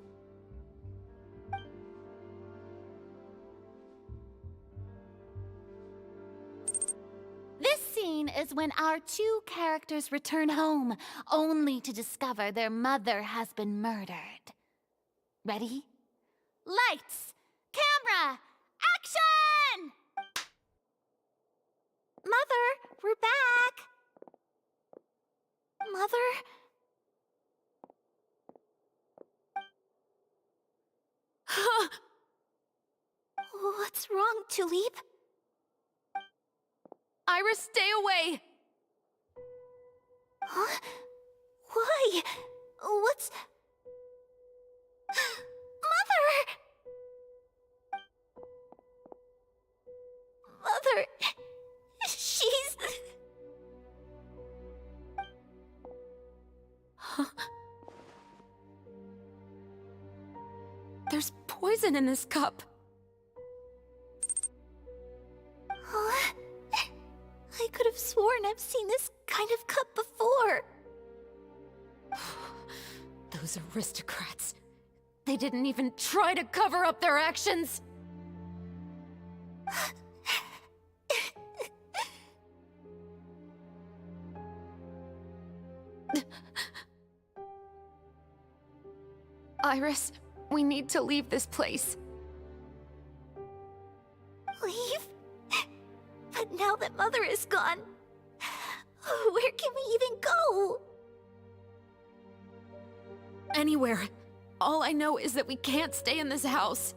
This scene is when our two characters return home, only to discover their mother has been murdered. Ready? Lights! Camera! Action! Mother, we're back. Mother? What's wrong, Tulip? Iris, stay away! Huh? Why? What's... Mother! Mother... She's... poison in this cup. Oh, I could have sworn I've seen this kind of cup before. Those aristocrats. They didn't even try to cover up their actions. Iris, we need to leave this place. Leave? But now that Mother is gone, where can we even go? Anywhere. All I know is that we can't stay in this house.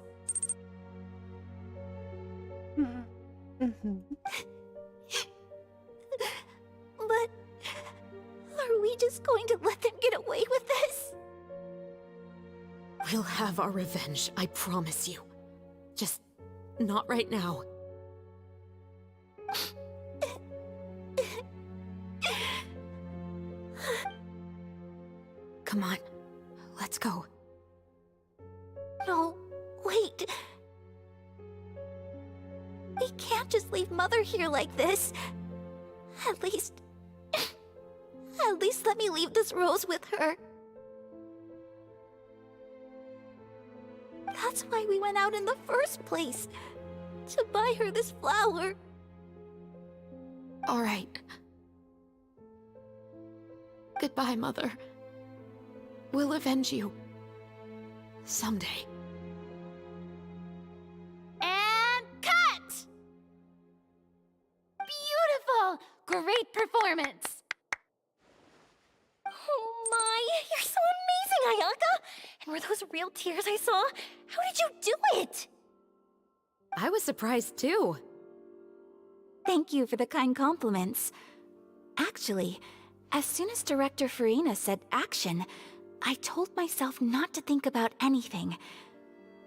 But are we just going to let them get away with this? We'll have our revenge, I promise you. Just not right now. Come on, let's go. No, wait. We can't just leave Mother here like this. At least let me leave this rose with her. That's why we went out in the first place. To buy her this flower. All right. Goodbye, Mother. We'll avenge you. Someday. And cut! Beautiful! Great performance! Oh my, you're so amazing, Ayaka! And were those real tears I saw? How did you do it? I was surprised too. Thank you for the kind compliments. Actually, as soon as Director Farina said action, I told myself not to think about anything.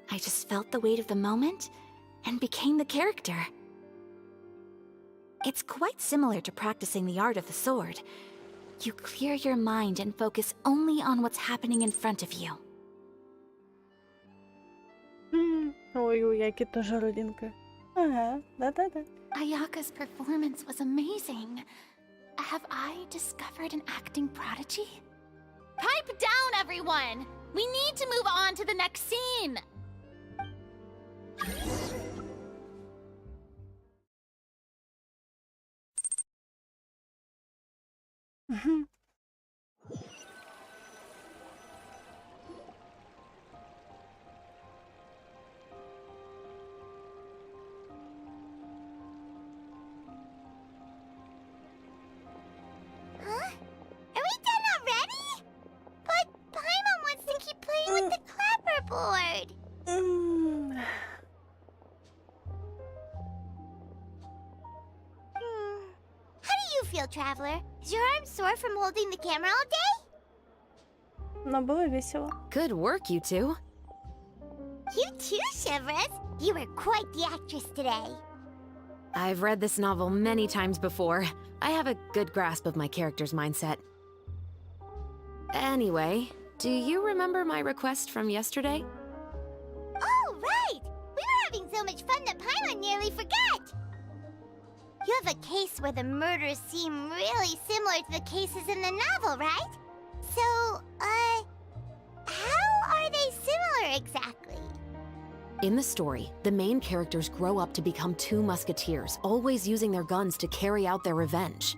I just felt the weight of the moment and became the character. It's quite similar to practicing the art of the sword. You clear your mind and focus only on what's happening in front of you. Ой, у Яки тоже родинка. Ага, да-да-да. Ayaka's performance was amazing. Have I discovered an acting prodigy? Pipe down, everyone! We need to move on to the next scene! Huh? Are we done already? But Paimon wants to keep playing with the clapperboard. How do you feel, Traveler? Is your arm sore from holding the camera all day? Но было весело. Good work, you two. You too, Shivers. You were quite the actress today. I've read this novel many times before. I have a good grasp of my character's mindset. Anyway, do you remember my request from yesterday? Oh, right! We were having so much fun that Paimon nearly forgot! You have a case where the murders seem really similar to the cases in the novel, right? So, how are they similar exactly? In the story, the main characters grow up to become two musketeers, always using their guns to carry out their revenge.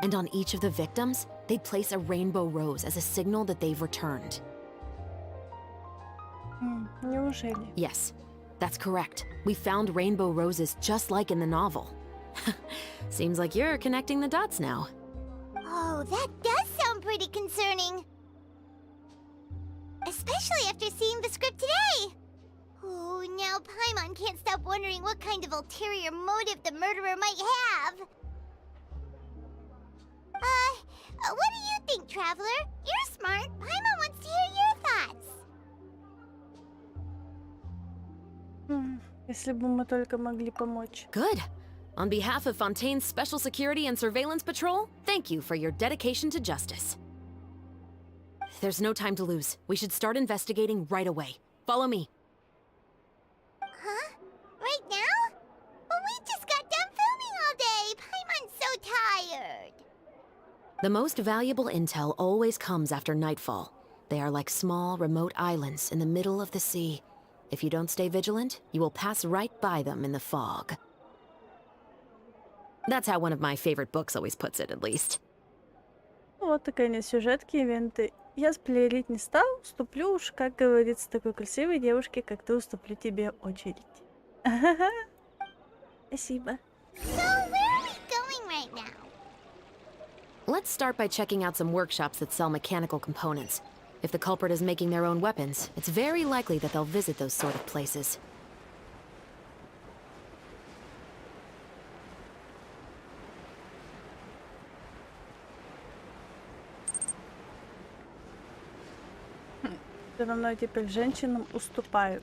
And on each of the victims, they place a rainbow rose as a signal that they've returned. Неужели? Yes, that's correct. We found rainbow roses just like in the novel. Seems like you're connecting the dots now. Oh, that does sound pretty concerning. Especially after seeing the script today. Oh, now Paimon can't stop wondering what kind of ulterior motive the murderer might have. What do you think, Traveler? You're smart. Paimon wants to hear your thoughts. Если бы мы только могли помочь. Good. On behalf of Fontaine's Special Security and Surveillance Patrol, thank you for your dedication to justice. There's no time to lose. We should start investigating right away. Follow me. The most valuable intel always comes after nightfall. They are like small, remote islands in the middle of the sea. If you don't stay vigilant, you will pass right by them in the fog. That's how one of my favorite books always puts it, at least. Вот такие они сюжетки, ивенты. Я спойлерить не стал, уступлю уж, как говорится, такой красивой девушке, как ты, уступлю тебе очередь. Спасибо. So, where are we going right now? Let's start by checking out some workshops that sell mechanical components. If the culprit is making their own weapons, it's very likely that they'll visit those sort of places. Все равно я теперь женщинам уступаю.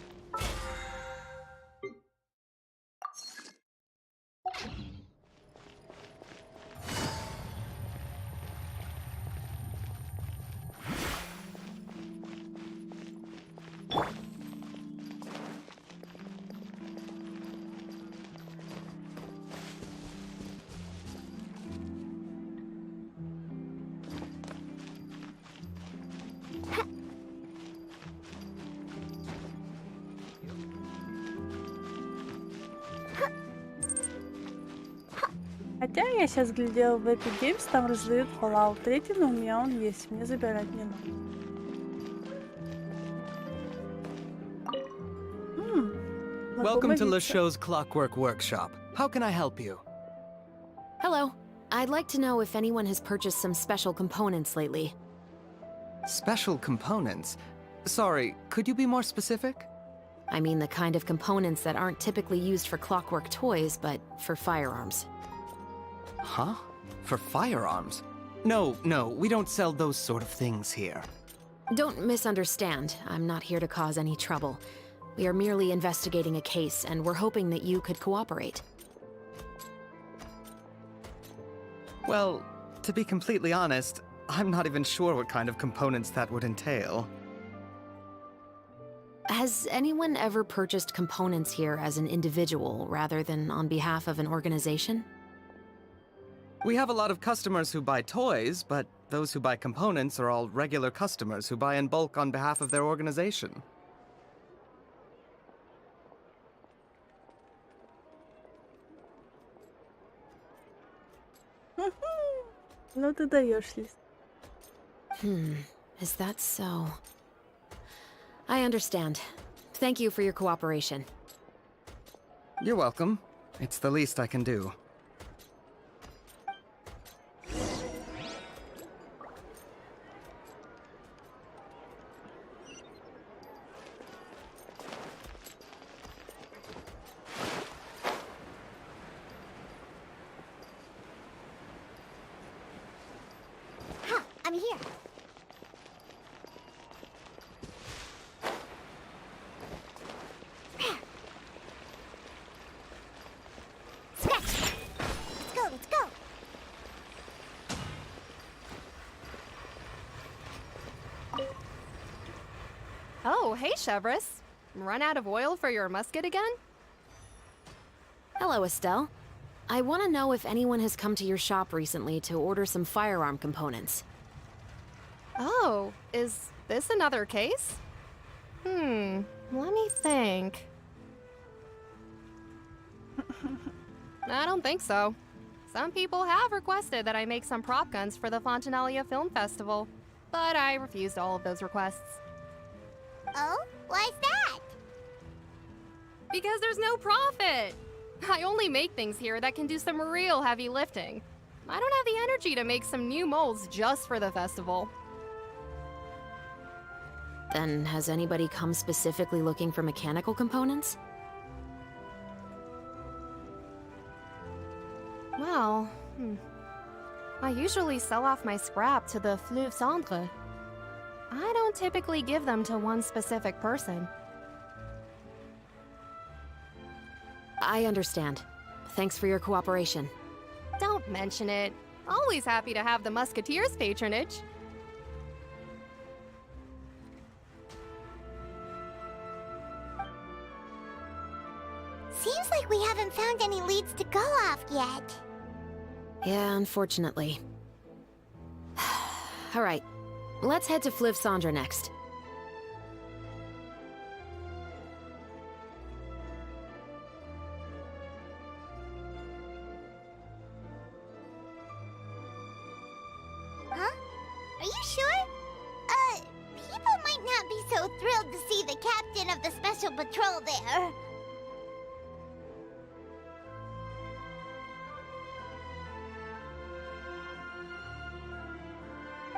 Хотя я сейчас глядела в Epic Games, там раздают Fallout 3, но у меня он есть, мне забирать не надо. Welcome to LeChaux's Clockwork Workshop. How can I help you? Hello. I'd like to know if anyone has purchased some special components lately. Special components? Sorry, could you be more specific? I mean the kind of components that aren't typically used for clockwork toys, but for firearms. Huh? For firearms? No, we don't sell those sort of things here. Don't misunderstand. I'm not here to cause any trouble. We are merely investigating a case, and we're hoping that you could cooperate. Well, to be completely honest, I'm not even sure what kind of components that would entail. Has anyone ever purchased components here as an individual rather than on behalf of an organization? We have a lot of customers who buy toys, but those who buy components are all regular customers who buy in bulk on behalf of their organization. Ну ты даешь, Лиз. Is that so? I understand. Thank you for your cooperation. You're welcome. It's the least I can do. I'm here. Scratch! Let's go! Oh, hey, Chevris. Run out of oil for your musket again? Hello, Estelle. I want to know if anyone has come to your shop recently to order some firearm components. Oh, is this another case? Let me think. I don't think so. Some people have requested that I make some prop guns for the Fontanalia Film Festival, but I refused all of those requests. Oh? Why's that? Because there's no profit! I only make things here that can do some real heavy lifting. I don't have the energy to make some new molds just for the festival. Then has anybody come specifically looking for mechanical components? Well, I usually sell off my scrap to the Fleuve Cendre. I don't typically give them to one specific person. I understand. Thanks for your cooperation. Don't mention it. Always happy to have the Musketeers' patronage. Seems like we haven't found any leads to go off yet. Yeah, unfortunately. Alright, let's head to Fliv Sandra next. Huh? Are you sure? People might not be so thrilled to see the captain of the special patrol there.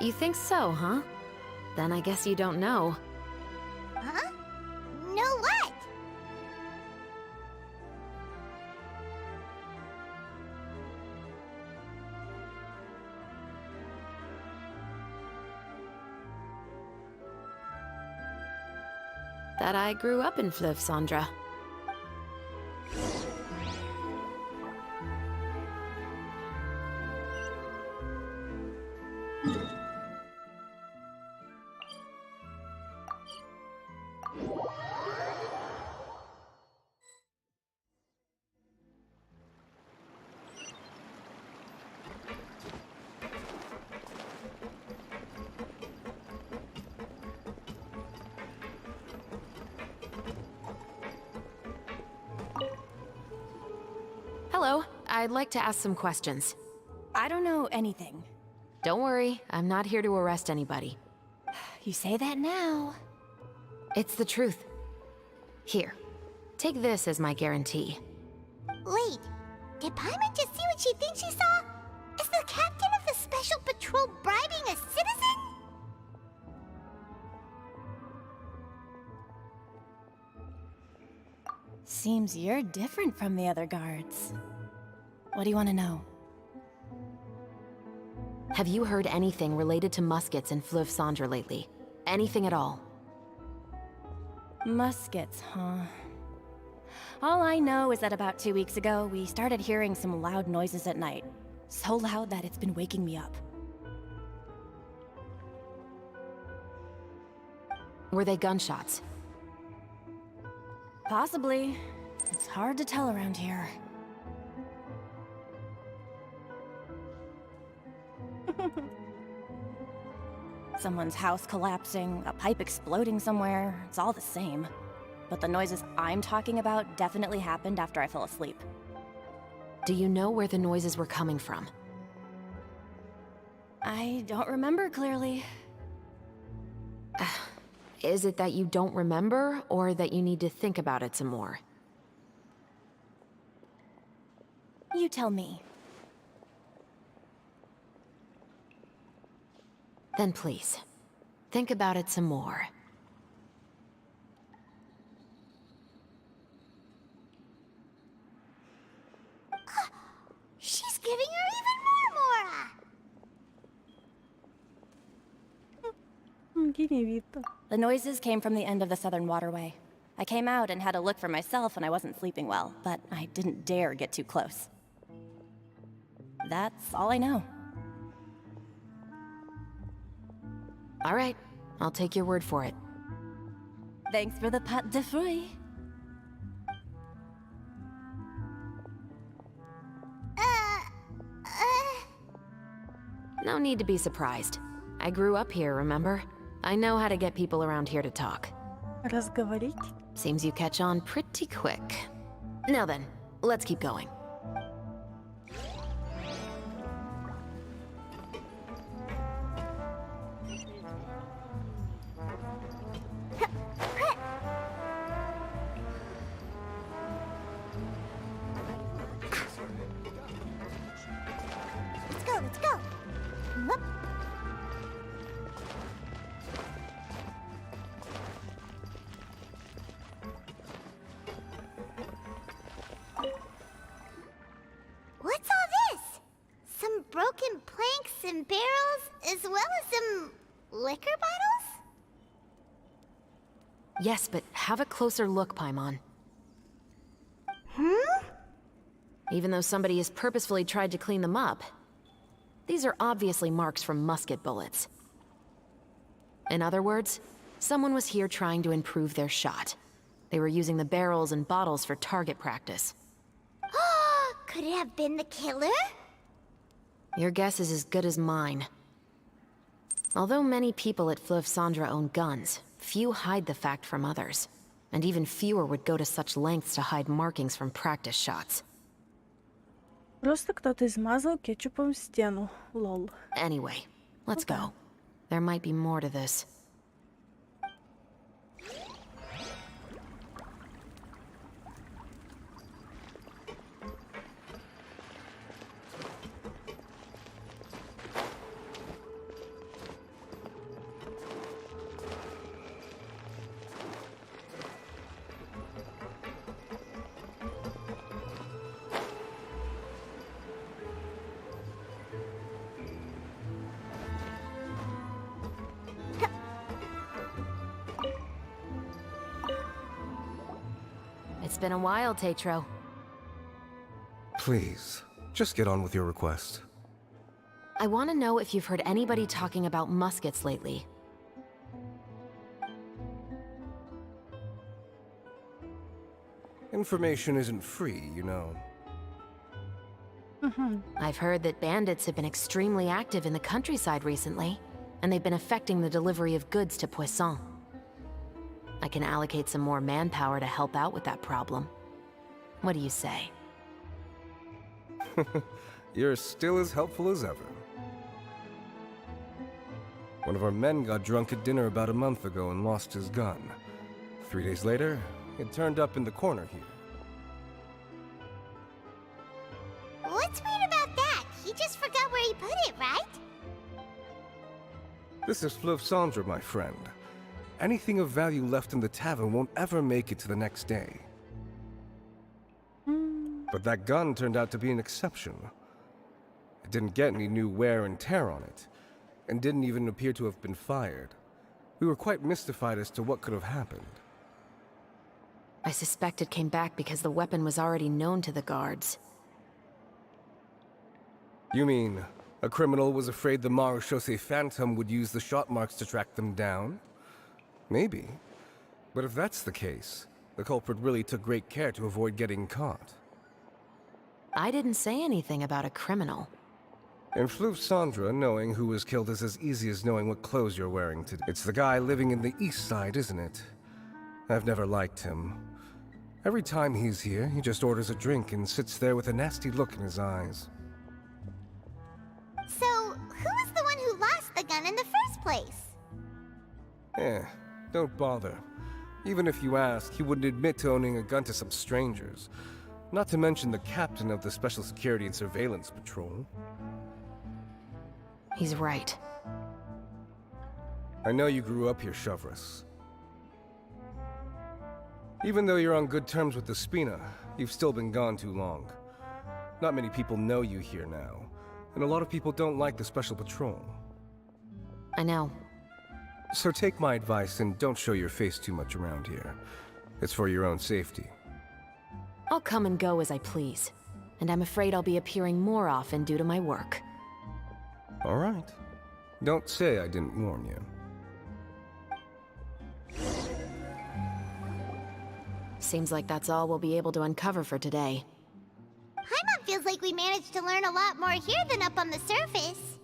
You think so, huh? Then I guess you don't know. Huh? Know what? That I grew up in Fliv Sandra. Hello, I'd like to ask some questions. I don't know anything. Don't worry, I'm not here to arrest anybody. You say that now. It's the truth. Here, take this as my guarantee. Wait, did Paimon just see what she thinks she saw? Is the captain of the special patrol bribing a citizen? Seems you're different from the other guards. What do you want to know? Have you heard anything related to muskets in Fliv Sandra lately? Anything at all? Muskets, huh? All I know is that about 2 weeks ago, we started hearing some loud noises at night. So loud that it's been waking me up. Were they gunshots? Possibly. It's hard to tell around here. Someone's house collapsing, a pipe exploding somewhere, it's all the same. But the noises I'm talking about definitely happened after I fell asleep. Do you know where the noises were coming from? I don't remember clearly. Is it that you don't remember, or that you need to think about it some more? You tell me. Then please, think about it some more. She's giving her even more Mora! The noises came from the end of the southern waterway. I came out and had a look for myself when I wasn't sleeping well, but I didn't dare get too close. That's all I know. All right, I'll take your word for it. Thanks for the pâte de fruits. No need to be surprised. I grew up here, remember? I know how to get people around here to talk. Разговорить? Seems you catch on pretty quick. Now then, let's keep going. Let's go, let's go! Whoop. What's all this? Some broken planks and barrels, as well as some liquor bottles? Yes, but have a closer look, Paimon. Hmm? Even though somebody has purposefully tried to clean them up, these are obviously marks from musket bullets. In other words, someone was here trying to improve their shot. They were using the barrels and bottles for target practice. Could it have been the killer? Your guess is as good as mine. Although many people at Fleuve Cendre own guns, few hide the fact from others. And even fewer would go to such lengths to hide markings from practice shots. Просто кто-то измазал кетчупом стену. Лол. Anyway, let's go. There might be more to this. It's been a while, Tetro. Please, just get on with your request. I want to know if you've heard anybody talking about muskets lately. Information isn't free, you know. I've heard that bandits have been extremely active in the countryside recently, and they've been affecting the delivery of goods to Poisson. I can allocate some more manpower to help out with that problem. What do you say? You're still as helpful as ever. One of our men got drunk at dinner about a month ago and lost his gun. 3 days later, it turned up in the corner here. What's weird about that? He just forgot where he put it, right? This is Fleuve Cendre, my friend. Anything of value left in the tavern won't ever make it to the next day. But that gun turned out to be an exception. It didn't get any new wear and tear on it, and didn't even appear to have been fired. We were quite mystified as to what could have happened. I suspect it came back because the weapon was already known to the guards. You mean, a criminal was afraid the Marechaussee Phantom would use the shot marks to track them down? Maybe. But if that's the case, the culprit really took great care to avoid getting caught. I didn't say anything about a criminal. In Fleuve Cendre, knowing who was killed is as easy as knowing what clothes you're wearing today. It's the guy living in the east side, isn't it? I've never liked him. Every time he's here, he just orders a drink and sits there with a nasty look in his eyes. So, who was the one who lost the gun in the first place? Don't bother. Even if you ask, he wouldn't admit to owning a gun to some strangers. Not to mention the captain of the Special Security and Surveillance Patrol. He's right. I know you grew up here, Chevreuse. Even though you're on good terms with the Spina, you've still been gone too long. Not many people know you here now, and a lot of people don't like the Special Patrol. I know. So take my advice and don't show your face too much around here. It's for your own safety. I'll come and go as I please, and I'm afraid I'll be appearing more often due to my work. All right. Don't say I didn't warn you. Seems like that's all we'll be able to uncover for today. Paimon feels like we managed to learn a lot more here than up on the surface.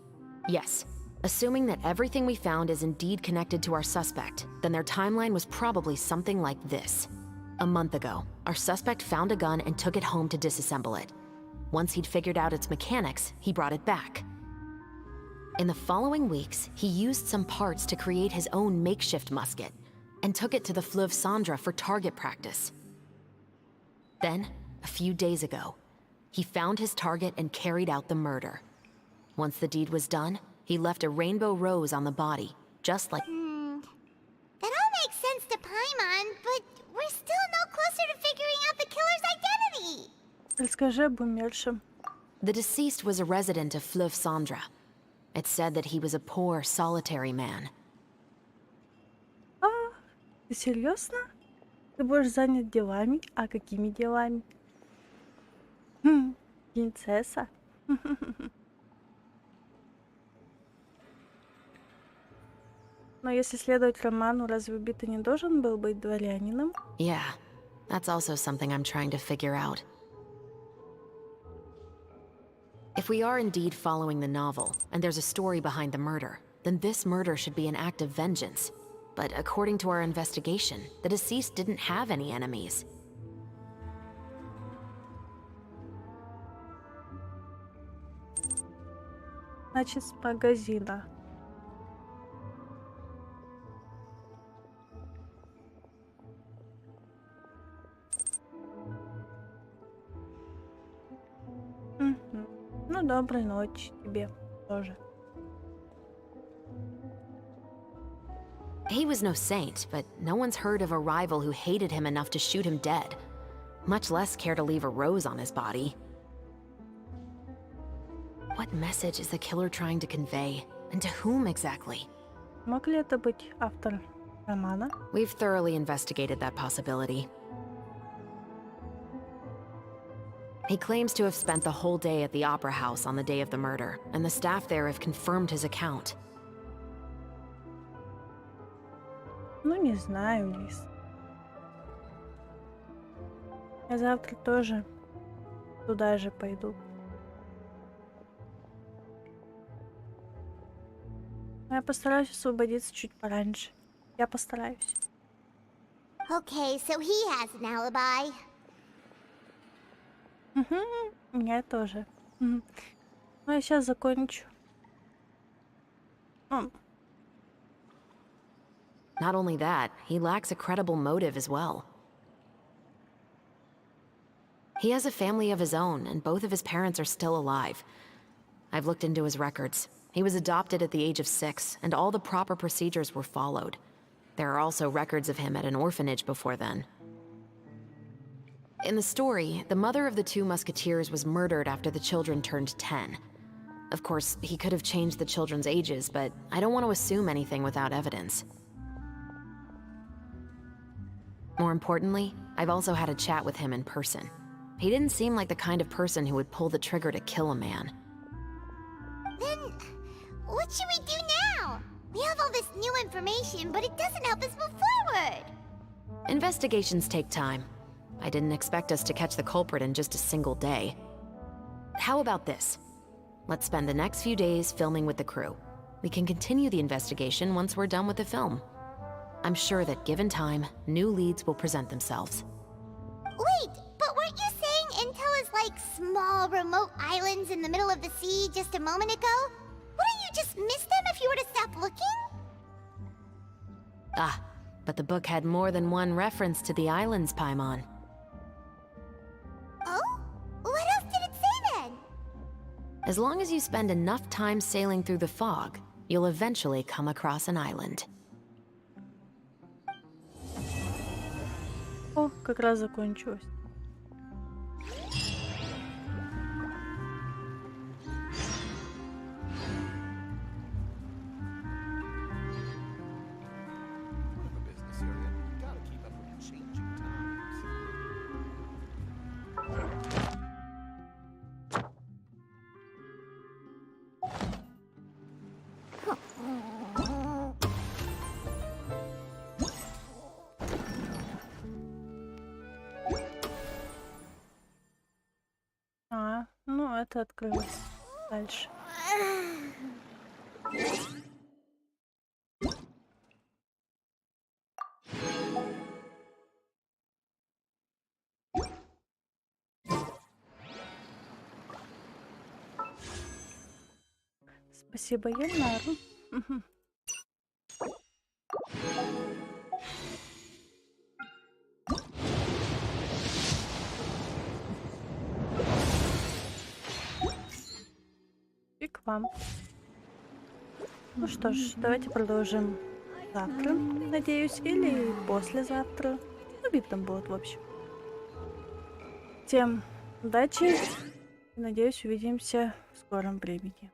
Yes. Assuming that everything we found is indeed connected to our suspect, then their timeline was probably something like this. A month ago, our suspect found a gun and took it home to disassemble it. Once he'd figured out its mechanics, he brought it back. In the following weeks, he used some parts to create his own makeshift musket, and took it to the Fleuve Cendre for target practice. Then, a few days ago, he found his target and carried out the murder. Once the deed was done, he left a rainbow rose on the body, just like... That all makes sense to Paimon, but we're still no closer to figuring out the killer's identity. Расскажи об умершем. The deceased was a resident of Fleuve Cendre. It's said that he was a poor, solitary man. А, ты серьезно? Ты будешь занят делами? А какими делами? Принцесса. Но если следовать роману, разве убитый не должен был быть дворянином? Yeah, that's also something I'm trying to figure out. If we are indeed following the novel, and there's a story behind the murder, then this murder should be an act of vengeance. But according to our investigation, the deceased didn't have any enemies. Значит, с магазина. Мгм. Ну, доброй ночи тебе тоже. He was no saint, but no one's heard of a rival who hated him enough to shoot him dead, much less care to leave a rose on his body. What message is the killer trying to convey, and to whom exactly? Мог ли это быть автор романа? We've thoroughly investigated that possibility. He claims to have spent the whole day at the Opera House on the day of the murder, and the staff there have confirmed his account. Ну, не знаю, Лиз. Я завтра тоже туда же пойду. Но я постараюсь освободиться чуть пораньше. Я постараюсь. Okay, so he has an alibi. Я тоже. Ну, я сейчас закончу. Not only that, he lacks a credible motive as well. He has a family of his own, and both of his parents are still alive. I've looked into his records. He was adopted at the age of 6, and all the proper procedures were followed. There are also records of him at an orphanage before then. In the story, the mother of the 2 musketeers was murdered after the children turned 10. Of course, he could have changed the children's ages, but I don't want to assume anything without evidence. More importantly, I've also had a chat with him in person. He didn't seem like the kind of person who would pull the trigger to kill a man. Then, what should we do now? We have all this new information, but it doesn't help us move forward. Investigations take time. I didn't expect us to catch the culprit in just a single day. How about this? Let's spend the next few days filming with the crew. We can continue the investigation once we're done with the film. I'm sure that given time, new leads will present themselves. Wait, but weren't you saying Intel is like small, remote islands in the middle of the sea just a moment ago? Wouldn't you just miss them if you were to stop looking? Ah, but the book had more than one reference to the islands, Paimon. Oh? What else did it say then? As long as you spend enough time sailing through the fog, you'll eventually come across an island. О, как раз закончилось. Ну это открылось. Дальше. Спасибо, Янару. И к вам. Ну что ж, давайте продолжим завтра, надеюсь, или послезавтра. Ну, видно будет, в общем. Всем удачи. Надеюсь, увидимся в скором времени.